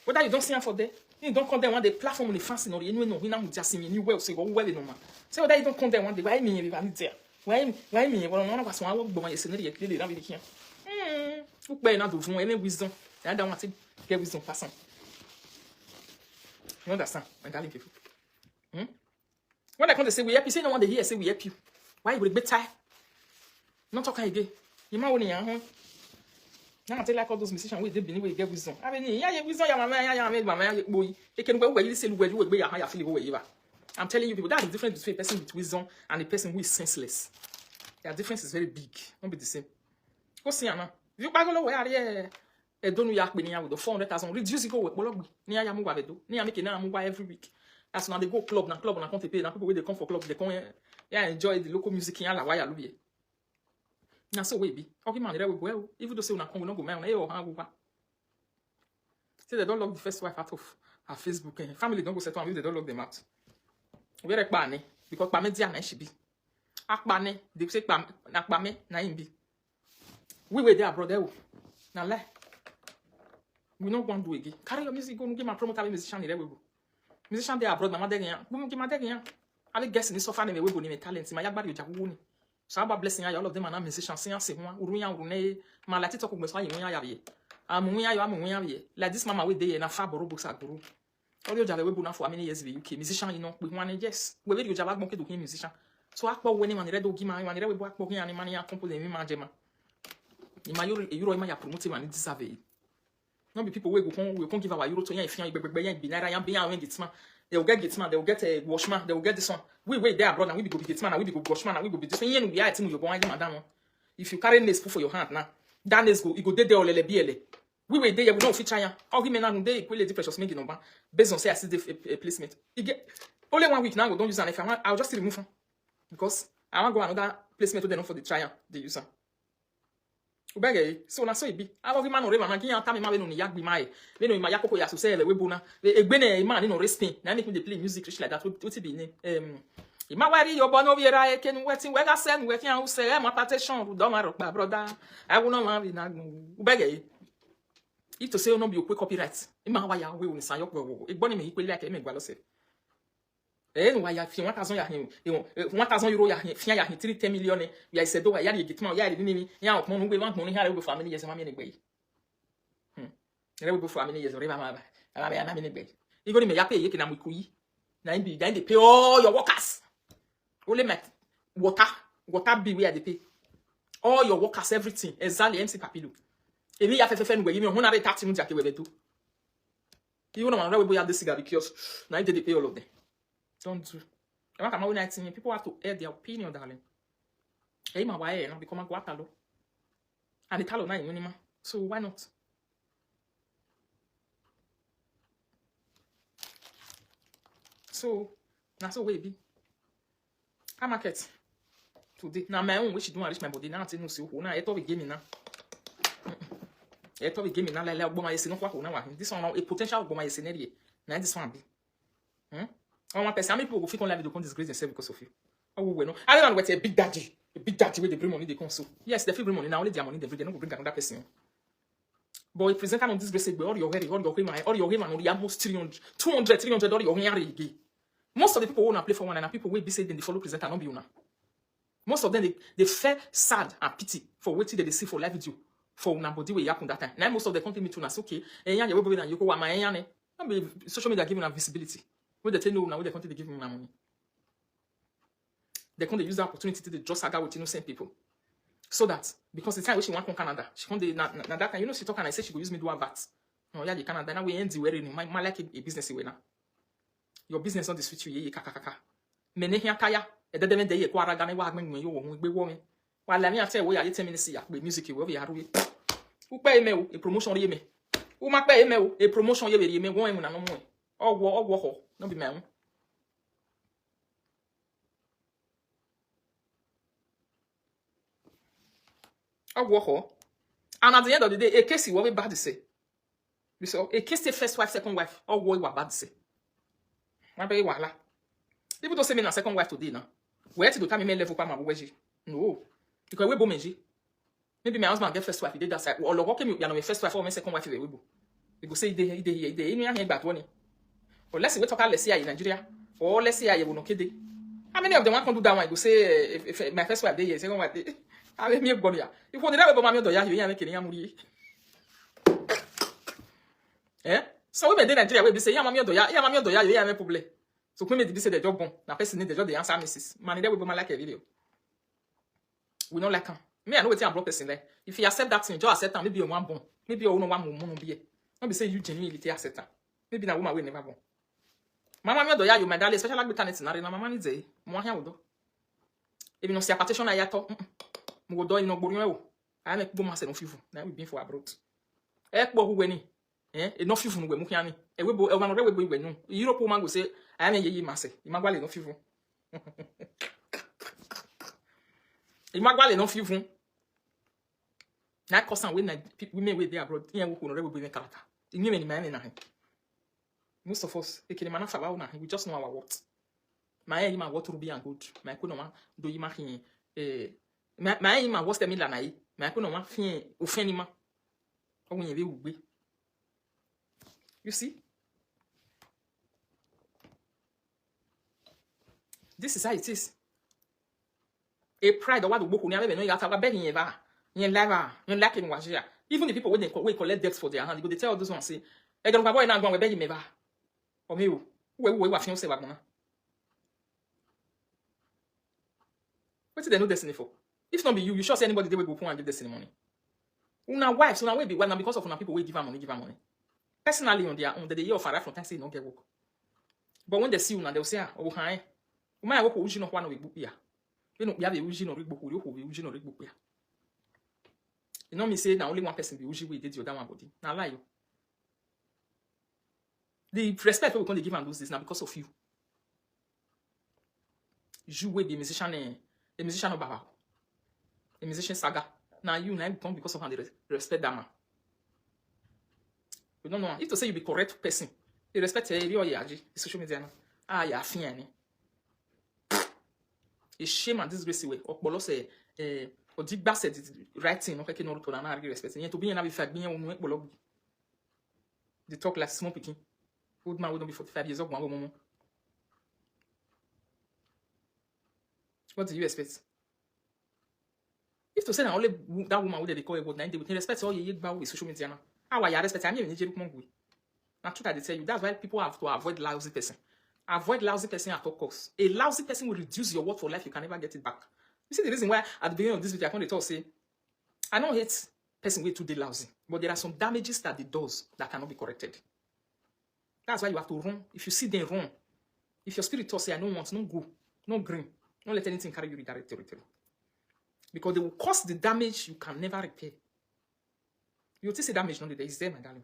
whether you don't see her for there, you don't come there one day platform on the fancy no you know we na mu just see me well say go well no man. Say whether you don't come there one day, why me be there? Why me when no was one work by scenario clearly na be here. Look by now do any wisdom. I don't want to get wisdom person. You understand, my darling people? When I come to say we help you, say no one they hear say we help you. Why you would be tired? Not talking again. You might want to now I tell like all those musicians we they believe we get wisdom. I mean, yeah, wisdom, yeah, boy. They can go where you say where you will be a higher feeling where you are. I'm telling you people that is the difference between a person with wisdom and a person who is senseless. Their difference is very big. Don't be the same. Go see now. You bagolo where are you? Don't yak be near with the 400,000. Reduce it go with bolog. Near ya move do. Near make na move every week. That's now they go club na can't pay. Now people when they come for club they come enjoy the local music in la wire lubi. Na so we be. Okay man, there we go. Even though say una come we no go man. Say they don't lock the first wife out of her Facebook. Family don't go settle and they don't lock them out. We rek ba ne because pa me dia na she be. Akpa ne they say pa akpa me na him be. We were there, brother. Now, lie. We not want to do again. Carry your music, go and give my promoter musician there. Musician there abroad, my mother. Go give my dad. I guess in this sofa, we go need talent. My yabari jagu. So about blessing all of them and musicians. Sing, say, Uruya, Urune, my Latin talk with my yavi. I'm like this mama with day and a fab books at Guru. All your Java will for many years in the UK. Musician, you know, with one, yes. We will Java monkey to him musician. So I call when man read to give my money, we work for him and money, I compose him, Majema. In my euro, my promoting and deserve it. Not be people we can't give our euro to if you be they'll get Gitsman, they'll get a washman, they'll get this one. We wait there, brother, we be go Gitsman, and we be go washman, and we go be this one. You be item you go and madam. If you carry this for your hand now, that is go, you go there or lele. We wait there, we don't feature ya. All give me now, they equally the precious making number. Based on say I see the placement. You get only 1 week now, we don't use an if I want, I'll just remove them. Because I want to go another placement to them for the trial, the user. So na so e bi abo vi man no re man kin ata me ma be no ni yagbi mai be no ma yakoko ya so se we bu na egbe na man no respin na make me dey play music rich like that what be name ma wari your bono bi ra e ken wetin we ga send we fian u se ma patation do ma ro pa brother I will not man be na ubege if to say no be o copyright e ma wa ya we ni san yo po egbo ni me ipe like e me gba lo se no why ya fi 1,000 ya hin 1,000 euro ya hin fi ya hin 3 million ya se do ya gitman ya ni ni ya o mo ngbe wan mo ni ha we family yes ma me ni gbe we family yes re ma me ni gbe igori me ya pay ye kina mo ikuyi na be then they pay all your workers only make water bill where they pay all your workers everything exactly MC Papilo emi ya fefe nu we mi ho na re 30 minutes ake we do you know man we boya this cigar because na they pay all of them. Don't do. People have to air their opinion, darling. Hey, my wife, now become a guatalo. And the talo na in so why not? So, now so we be. I market today. Now my own wish to reach my body. Now I no see who now. I thought we game now. I thought we game now. Like Obama is no kwa. This one a potential Obama is scenario. Now this one be. On one person, how many people will feel on live they can't disgrace themselves because of you? Oh, we know. I don't know what a big daddy where they bring money they console. Yes, they feel bring money now. Only their money they bring. They don't bring another person. But if presenter on disgrace, all your hair, all your him, and almost 300, 200, 300 all your hair. Most of the people who want to play for one and people will be saying they follow presenter not be una. Most of them they feel sad and pity for waiting they see for live video for una body way happen that time. Now most of the country me to us okay. And you go and you go my Not be social media giving them visibility. When they tell you now, they continue to give them money. They can't use the opportunity to just hang out with innocent people. So that, because the time when she went from Canada, she can't, now that time, you know, she talk and I say she could use me to do a VAT. No, yeah, the Canada, now we end the wearing, my like a business away now. Your business not the switch you, kaka. Mene here, kaya, a dead day, a quarter, gonna walk me, you won't be woman. While let me tell you, you 10 minutes, with music, you will be a who pay me a promotion, you me. Who might pay me a promotion, you may go in no more. Or walk, no be man. And at the end of the day, a case what we bad to say. So a case the first wife, second wife, or what we bad to say. My baby wala. People don't say me na second wife today now. Where to do time me level pa ma weji. No. Because we bo menji. Maybe my husband get first wife, he did that side. Or lo came you my first wife or my second wife we bo. You go say he dey you hear back one. Or let's say we talk let's say in Nigeria. Or let's say I will no kede. How many of them want to do that one? You go say if my first wife dey here, second wife dey. Avec mieux bolia. Il faut dire que maman doya yo yan kenya muri. So we be dey Nigeria we be say ya maman doya yo yan problem. So when me be say the job bon, na person need the job dey answer missus. Man dey we be like a video. We no like am. Me I know wetin am block person there. If you accept that thing, just accept am, maybe you wan bon. Maybe you no wan mo be. No be say you genuinely accept am. Maybe na woman we never bon. Mama doya yo my darling, especially like maternity na na mama ni dey. Mo hia wodo. Ebi no see partition na ya to. Mo do ino gbori o a me gbo ma se no fifu na we bin for abroad e po hu weni e no fifu no we mu hiani e we bo e ma no we bo we nu Europe man go say I me yeyi ma se imagwale no fifu imagwale no fifu na kosan we na me we dey abroad yen wo ko no we bo in character inu me ni ma na he most of us e kini mana fa ba na we just know our what my aim ma what to be and good my ko no ma do yi ma hin my aim was the middle na yi my ko no ma fin ofenima ogun yen be wugbe. You see, this is how it is. A pride of what the book will never know you have to beg in eva yen lava yen lacking wajia. Even the people when they collect debts for their hand, they tell those ones say e don't boy na go we beg in eva or me we wa fin say wagona. What did they know destiny for? If not be you, you sure say anybody they will go and give destiny money. Una wives, una will be well now because of una people will give her money. Personally on their own, they hear of a from time say no get work. But when they see una, they will say, oh hi, my work uji no one we book here. You know, we have a uji no book, we uji no book here. You know me say now only one person be uji we did your damn body. Now lie you. The respect we can give and do this now because of you. You will be a musician of Baba. A musician saga. Now you now become because of how they respect that man. You don't know. If to say you be correct person, you respect your yaji, the social media. Ah, ya fiani. It's shame and disgrace way. Okbolo say or dig said writing, okay, no to na respect. You to be in a fact being on okbolo. They talk like small picking. Old man would not be 45 years old, one moment. What do you expect? If to say that only that woman would they call a word 90 with respect all you about with social media now. How are you respect? I mean, you now, truth I tell you, that's why people have to avoid lousy person. Avoid lousy person at all costs. A lousy person will reduce your worth for life. You can never get it back. You see the reason why at the beginning of this video, I want to talk say, I don't hate person way too day lousy, but there are some damages that it does that cannot be corrected. That's why you have to run. If you see them run, if your spirit tells say, I don't want, no go, no green, don't let anything carry you redirect territory. Because they will cause the damage you can never repair. You will see damage, no, there is there, my darling.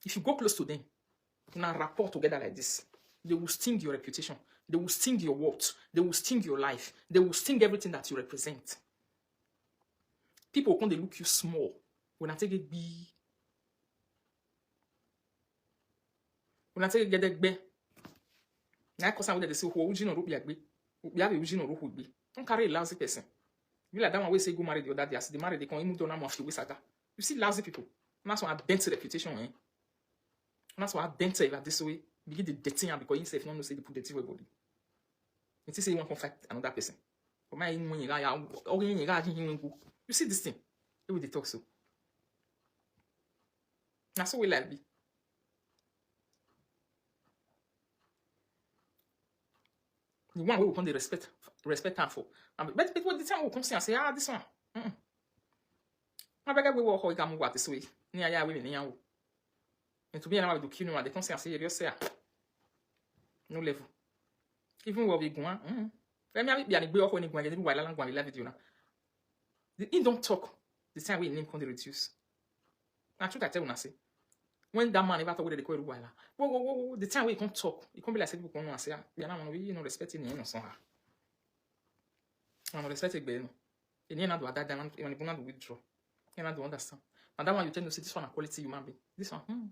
If you go close to them, you can rapport together like this. They will sting your reputation. They will sting your worth. They will sting your life. They will sting everything that you represent. People when they look you small, when I take it be, when I take it get be, now cause I'm going to say who would you know be, we have a vision of who would be. Don't carry a lousy person. You like that one way say go marry the other day. As they marry, they can even do more few ways at that. You see lousy people. And that's why I dent reputation, eh? And that's why I dent it this way. Begin the dating because you say if you don't say they put dirty way body. You say you want to fight another person. But my you see this thing. They will talk so. That's what we like be. The one we will come the respect and for. But people the time will come see and say, ah, this one. I beg we will hold them what this way. Near ya women now. And to be an hour to kill you at the conscience say yourself. No level. Even what we go on. Let me be an igbo when you go and while I'm going to live you now. The don't talk. The time we name can reduce. Now, truth I tell you, I say. When that man ever talk with the query while, whoa, the time we can't talk, it can't be like people come and say, we are not respecting you, no, somehow. I'm respecting you. You need not do that, then you want to withdraw. You need to understand. And that one you tend to say, this one a quality human being. This one,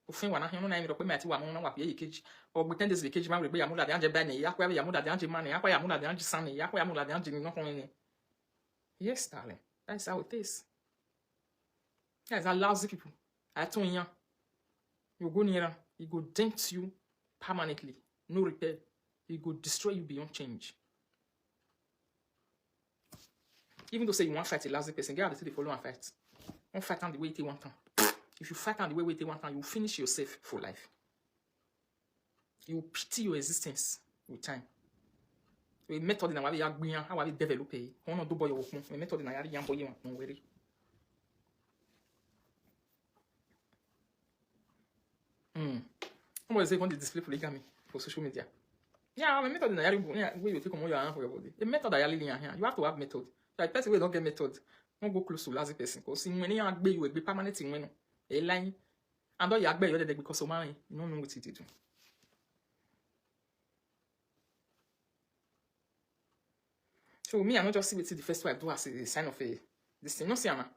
Ofin wana hino na imiro pe mati wa mo na wa pe yikeji o gbe 10 days yikeji ma we gbe ya mu da de anje ba ni ya kwa ya mu da de anje ma ni ya kwa ya mu da de anje san ni ya kwa ya mu da de anje ni no kon ni. Yes, darling. That's how it is. Guys are lousy people. I told you, you go near, he go dent you permanently. No repair. He go destroy you beyond change. Even though say you want to fight a lousy person, get out to the follow and fight. Don't fight on the way they want time. If you fight on the way they want time, you will finish yourself for life. You will pity your existence with time. A method in our way, how I develop it. One or two boy work. A method in our young boy, you want to Comment est-ce qu'on display polygamy for social media? Yeah, a method in a way you take on your hand for your body. A method I really here. You have to have method. Like person will don't get method. Don't go close to lazy person. Because when you are you will be permanent in when a line. And though you are better because of money, you don't know what it do. So me, I'm not just see the first wife do as a sign of a this thing. No see, Anna.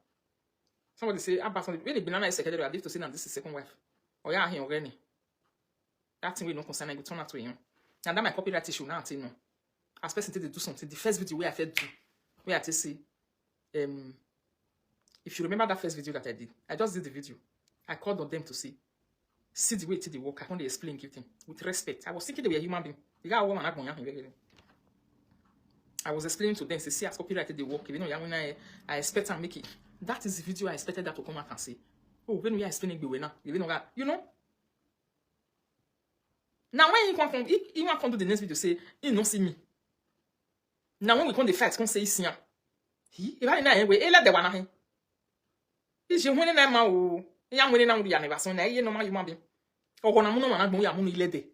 Somebody say, "Ah, but when the banana is secretary, I have to say that this is second wife." Or yeah, he already. That thing we don't concern, I go turn out to him. And that my copyright issue now, you know. As person to do something, the first video where I fed to, where I to say, if you remember that first video that I did, I just did the video. I called on them to see the way to the work. I can't explain, give them with respect. I was thinking they were a human being. The guy woman I was explaining to them, say, see, I copyrighted the work. You know, I expect and make it. That is the video I expected that to come out and say. Oh, when we are explaining the way now, you know. Now when you want to do the next video, say, you don't see me. Now when we come the facts, come say ici. He va na enwe, e la de wana hin. Ije hwene na ma o. Ya hwene na wo ya never so na ye no ma human being. O na mu no na gbon ya mu no ile de.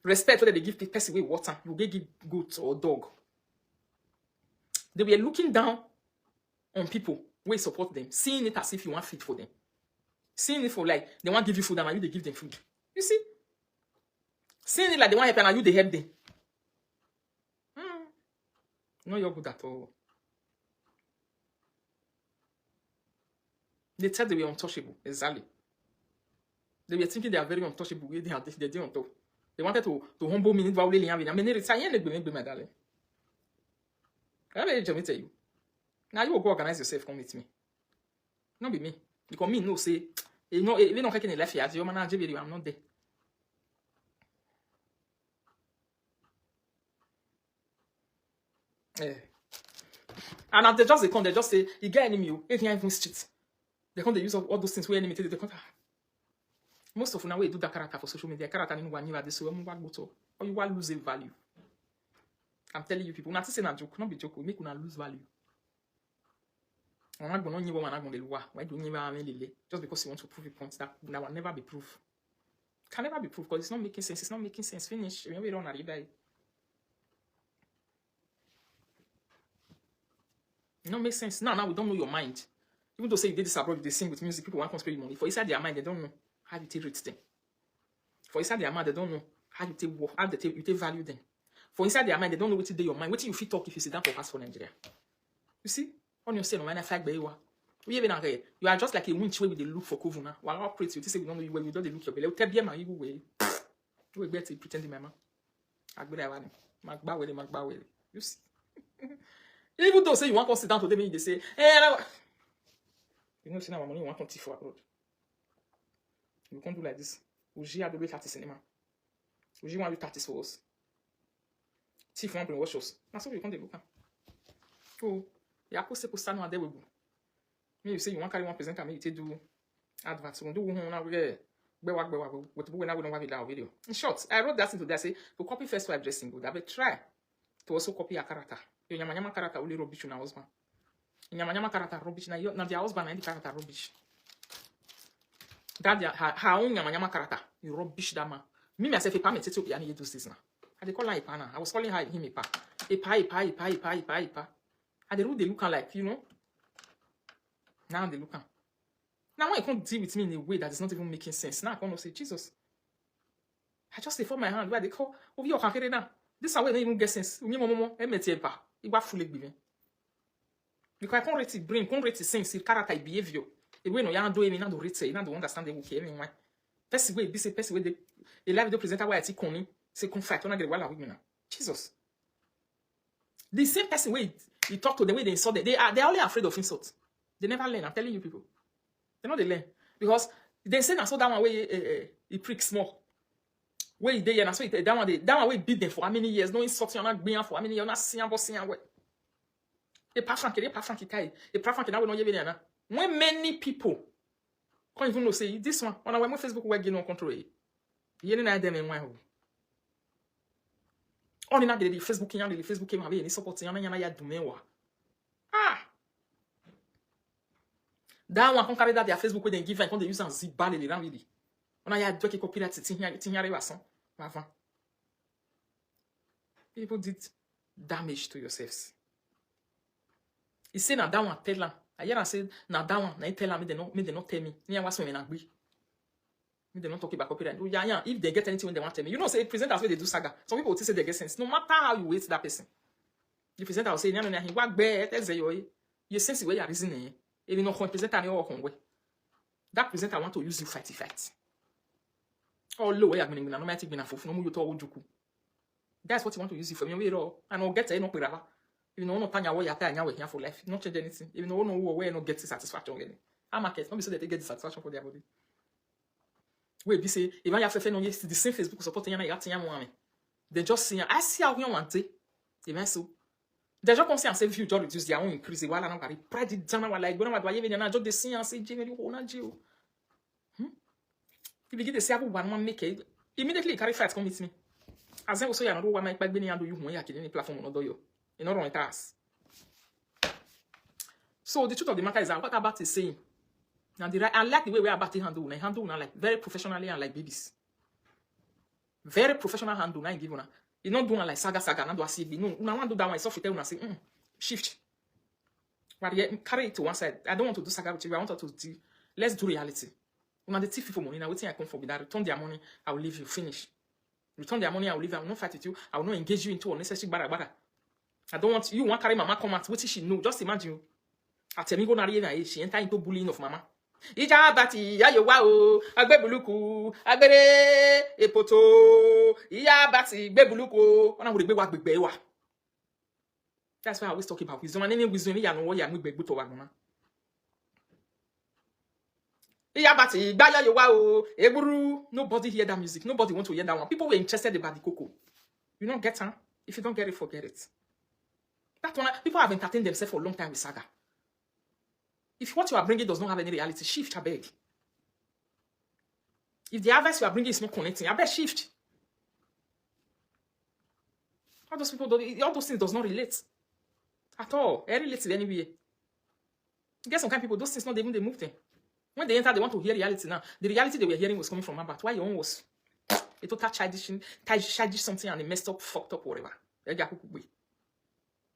Respect whether they give the person way water, you give goat or dog. They were looking down on people who support them, seeing it as if you want feed for them. Seeing it for like they want to give you food and you they give them food. You see? Seeing it like they want help and you they help them. No, you're good at all. They said they were untouchable. Exactly. They were thinking they are very untouchable. They didn't on top. They wanted to humble me. I mean, it's my darling. Let me tell you. Now you will go organize yourself. Come with me. Not be me. Because me no say. You know, if you don't take any left here, I'm not there. And they just say, you get enemy, you can't even street. They come, they use all those things where enemy they come. Most of now we do that character for social media. Character in one year this way, or you will lose value. I'm telling you, people, not to say na joke, not be joke, we make una lose value. I'm not going to why do you just because you want to prove a point that will never be proved. Can never be proved because it's not making sense. It's not making sense. Finish. We don't arrive. It don't make sense. Now we don't know your mind. Even though say you did this abroad, they sing with music, people want to spend money. For inside their mind, they don't know how you take rate them. For inside their mind, they don't know how you take work, how you take value them. For inside their mind, they don't know what to do your mind. What you fit talk if you sit down for passport for Nigeria. You see? On yourself, when I fight by you are just like a winch way with the look for cover now. While I operate you, say we don't know you well, we don't look your belly. Tell me, you way. You will better pretending, mama. I go there, Macbawell. You see? Even though say you want to sit down to them, they say, hey, you know, see now money you want to for abroad. You can't do like this. Uji have the way 30 cinema. Uji want to 30 for us. See if you want to watch us. That's what you can't do. Oh, you have to say post no there we go. Me you say you want carry one presenter, me you do adverts. We do now we with people when I don't have it down video. In short, I wrote that into there. Say to copy first wife dressing good. I will try to also copy a character. Your nyama character only rubbish na husband. Nyama character rubbish na their husband and the character rubbish. That her own nyama character, you rubbish that man. Me myself, a pa me tete obi ani do this now. I dey call her a pa now. I was calling her him a pa. A pa. And they look like, you know. Now they look. Now when you can't deal with me in a way that is not even making sense. Now I can't say, Jesus. I just for my hand where they call over your can't now. This is why they even get sense. You got fully given. Because I can't rate it brain, can't rate it sense, character, behavior. The way no you do it, you don't rate it, you don't understand the okay anyway. Person way, be say person way the live video presenter where I see Connie, say confide, don't get well with me now. Jesus. The same person way you talk to the way they insult them, they're only afraid of insults. They never learn. I'm telling you people. They know they learn. Because they say so that one way he pricks more. Where they and so that one way beat them for how many years? No insult you're not being for how many years? You're not seeing about seeing what. A parfum now we know you na. When many people can't even know say this one on our Facebook we get no control. You know them in one. On na the Facebook yan the Facebook came have any support yan na ya dumewa. Ah. That one can carry that their Facebook where they give and they use and zip ball around really. On ya do ke copyright tin here wason. Avant. People did damage to yourselves. He say na that one tell am. I hear am say na that one na tell am me they not tell me. Me was me na agree. Me they not talk about copyright. Yeah, if they get anything when they want tell me. You know say presenters where they do saga. Some people will say they get sense. No matter how you wait that person. The presenter will say no he work bear tell say you sense where you are reasoning. If you know presenter ni work on way. That presenter want to use you fight. Oh low way agbenin na no matic be na fofu no mu you to ojuku. That's what you want to use it for me. We all and I'll get no pirava. If you know no tanya way ata anya we here for life. Not change anything. If you know no where no get satisfaction again. I market no be so that they get satisfaction for their body. We be say if I have to no yes the same Facebook support anya na yatanya mo ame. They just see I see how you want it. Even so. They just conscience say view just reduce their own increase wala na carry pride jana wala igbo na wa even na just the see and say generally ho na je o. If you get the say one make it immediately carry fight come meet me. As I also ya no wa my pagbe ni ando you won ya kini ni platform no do yo. You know wrong it has. So the truth of the matter is that what about is saying. Now I like the way we are about to handle now like very professionally and like babies. Very professional handle now give una. You not doing like saga na do asibi. No, una want do that one so fit tell una say shift. But yeah, carry it to one side. I don't want to do saga with you. I want to do let's do reality. Una the thief for money. Now waiting I come for that. Return their money, I will leave you. Finish. Return their money, I will leave you. I will not fight with you. I will not engage you into unnecessary bada. I don't want you want carry mama come out. What she know? Just imagine you. At me go na she enter into bullying of mama. Ija bati ya yo wa o agbe buluku agbere epoto iya bati gbe buluku ona wo gbe wa gbegbe wa. That's why I always talk about wisdom and any wisdom ya no wo ya mu gbegbe to wa gona. Iya bati gba ya yo wa o eburu. Nobody hear that music. Nobody want to hear that one. People were interested about the cocoa. You don't get her. If you don't get it, forget it. That one, people have entertained themselves for a long time with saga. If what you are bringing does not have any reality, shift, I beg. If the advice you are bringing is not connecting, I beg shift. All those people, all those things does not relate. At all. It relates anywhere. You get some kind of people, those things not even they move them. When they enter, they want to hear reality now. The reality they were hearing was coming from Abba. Why your own was a total childish something and a messed up, fucked up, whatever.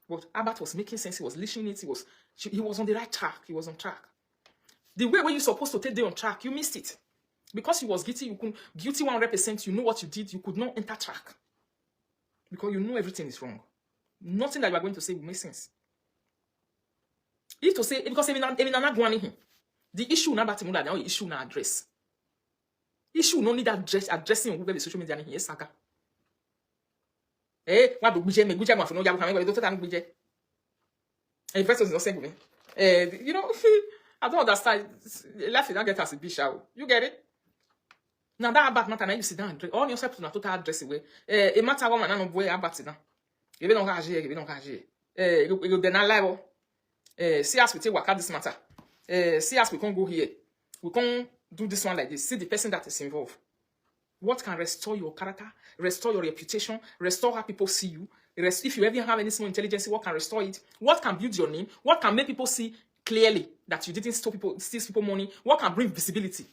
But Abbott was making sense. He was listening it. He was on the right track. He was on track. The way when you're supposed to take them on track, you missed it. Because he was guilty, guilty 100%, you know what you did, you could not enter track. Because you know everything is wrong. Nothing that you are going to say will make sense. If to say, because even not going in, the issue not about now, the issue not address. Issue no need addressing on the social media in here, saga. What do me ma for no job coming to tell me investors is not saying me. You know, I don't understand. Life don't get as a bitch out. You get it? Now that about matter now you sit down and all yourself to na total address away. A matter one man no boy about it now. You be don't agir, you don't agir. You dey na live. See us we take work out this matter. See us we can't go here. We can't do this one like this. See the person that is involved. What can restore your character, restore your reputation, restore how people see you? If you ever have any small intelligence, what can restore it? What can build your name? What can make people see clearly that you didn't steal people money? What can bring visibility?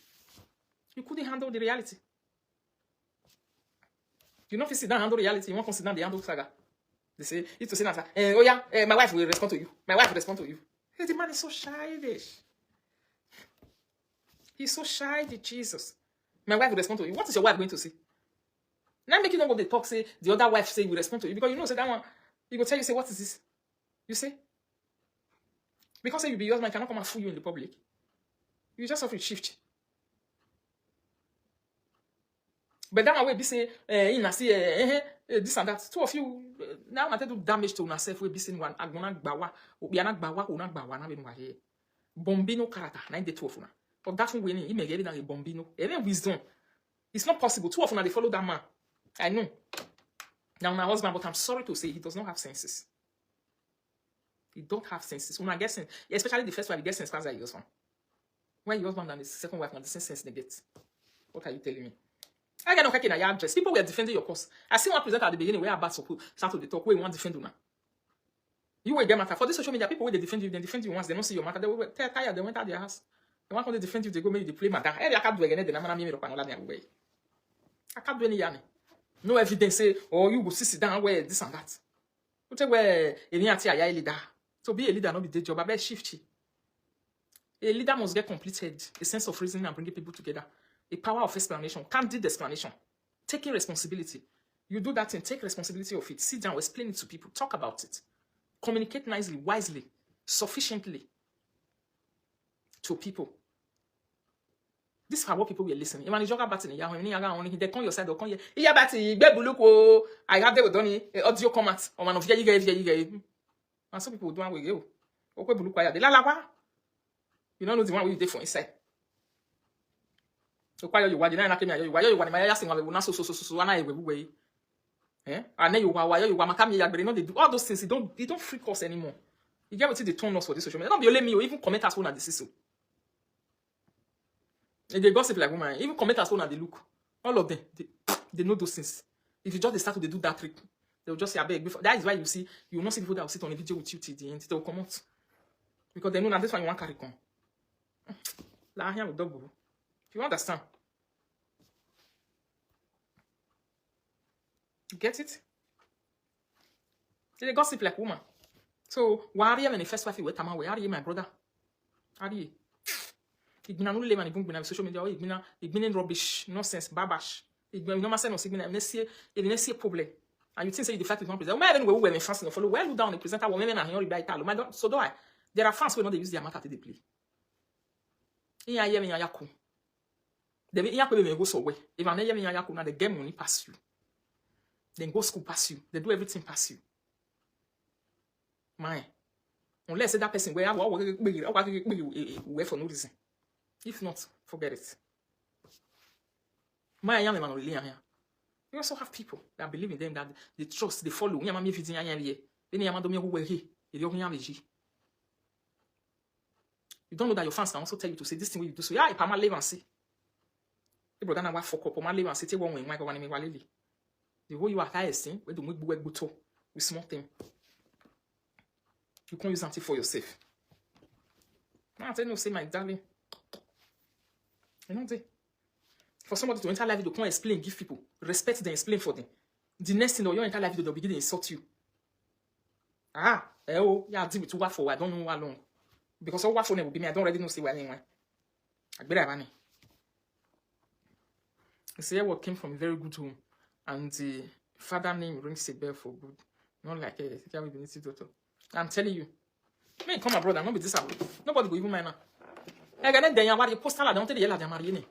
You couldn't handle the reality. You know if you sit down and handle reality, you want to sit down and handle saga. They say, it's to say that, oh yeah, my wife will respond to you. My wife will respond to you. Hey, the man is so childish. He's so childish, Jesus. My wife will respond to you. What is your wife going to say? Now make you know what they talk, say, the other wife say will respond to you. Because you know, say that one, he will tell you, say, what is this? You say? Because say you be your husband, cannot come and fool you in the public. You just have to shift. But that way be say, this and that. Two of you, now I do damage to yourself, we be saying one, agona bawa, ubiana bawa, una bawa, na benwa here. Bombino character, 92 of una. But that's when he may get it a bombino. Even wisdom. It's not possible. Two of them they follow that man. I know. Now my husband, but I'm sorry to say he does not have senses. He don't have senses. When I get sense, especially the first wife, he gets sense faster than your husband. When your husband and the second wife not the same sense they get. What are you telling me? I get no in a yard dress. People were defending your cause. I see one presenter at the beginning where about to start to talk where you want to defend you now. You will get matter. For this social media, people where they defend you once, they don't see your matter. They will tired, they went out their house. They want to defend you, they go maybe they play madam. I can't do again, then I'm not me. I can't do any yarn. No evidence say, oh, you will sit down where this and that. You tell where a leader. To be a leader, not be the job, I bet shifty. A leader must get completed, a sense of reasoning and bringing people together. A power of explanation, candid explanation, taking responsibility. You do that and take responsibility of it. Sit down, explain it to people, talk about it. Communicate nicely, wisely, sufficiently to people. This is what people were listening. Even the joker batting, they come your side, they'll come here. Yeah, batty, I have there with Donny, audio comment, or one of you. And some people don't want to go. Okay, blue quiet. You don't know the one we did for inside. So why you want to my asking why so and I way. And then you know they do all those things. They don't freak us anymore. You get what they turn us for this social media. Don't be only me or even commenters who are the system. And they gossip like woman. Even commenters who are the look. All of them, they know those things. If you just start to do that trick, they'll just say, I beg. That is why you will not see people that will sit on a video with you till the end. They will come out. Because they know that this one you want to carry on. La here with double. You understand? You get it? They gossip like woman. So why are you in the first wife with Tama? Where are you, my brother? Are you? Igbina no leman ibun gbina social media. Igbina rubbish, nonsense, babash. Igbina no master no sigbina. Nesi problem. And you think say you the fact is one presenter. Why we were fans no follow? Why look down the presenter? Women and here by Italo. So do I. There are fans who know they use their matter to play. Iya yemi yaku. They be yaku be go so way. If an yemi yaku na the game money pass you. Then go school pass you. They do everything pass you. My. Unless that person where for no reason. If not, forget it. My young man really here. You also have people that believe in them, that they trust, they follow. You don't know that your fans can also tell you to say this thing when you do so. Yeah, if I'm live and see. The brother now fuck up, I'm live and see. Take one way, my God, the whole you are highest, where the make work with small thing. You can't use something for yourself. I tell you, say my darling. You know what? For somebody to enter live video, can't explain, give people respect them, explain for them. The next thing, you enter live video, they'll begin to insult you. Yeah, deal with what for? I don't know how long. Because all what for will be me. I don't already know say where anyway. I better have any. You see, what came from a very good home, and the father name rings a bell for good. Not like a daughter. I'm telling you. Me come abroad and not be disabled. Nobody will even mind now. I got then you post I don't tell you that marrying.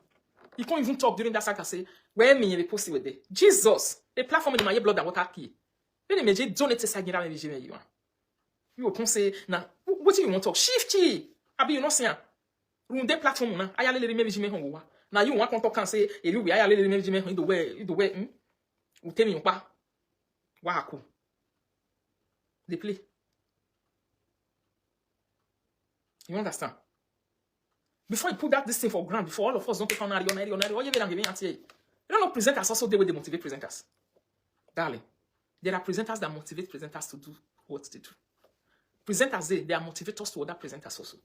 You can't even talk during that cycle. Say where me you post with it. Jesus, a platform in my blood and water key. Then imagine donate to Sagira and you. You can say now. What do you want to talk? Shifty. I be you not saying. Room the platform now. I already maybe me home. Now you want to talk and say you I already maybe me in the way. You tell me you pa. Wow. They play. You understand? Before you put that this thing for ground, before all of us don't take on what you don't know presenters also they will motivate presenters. Darling, there are presenters that motivate presenters to do what they do. Presenters, they are motivators to other presenters also.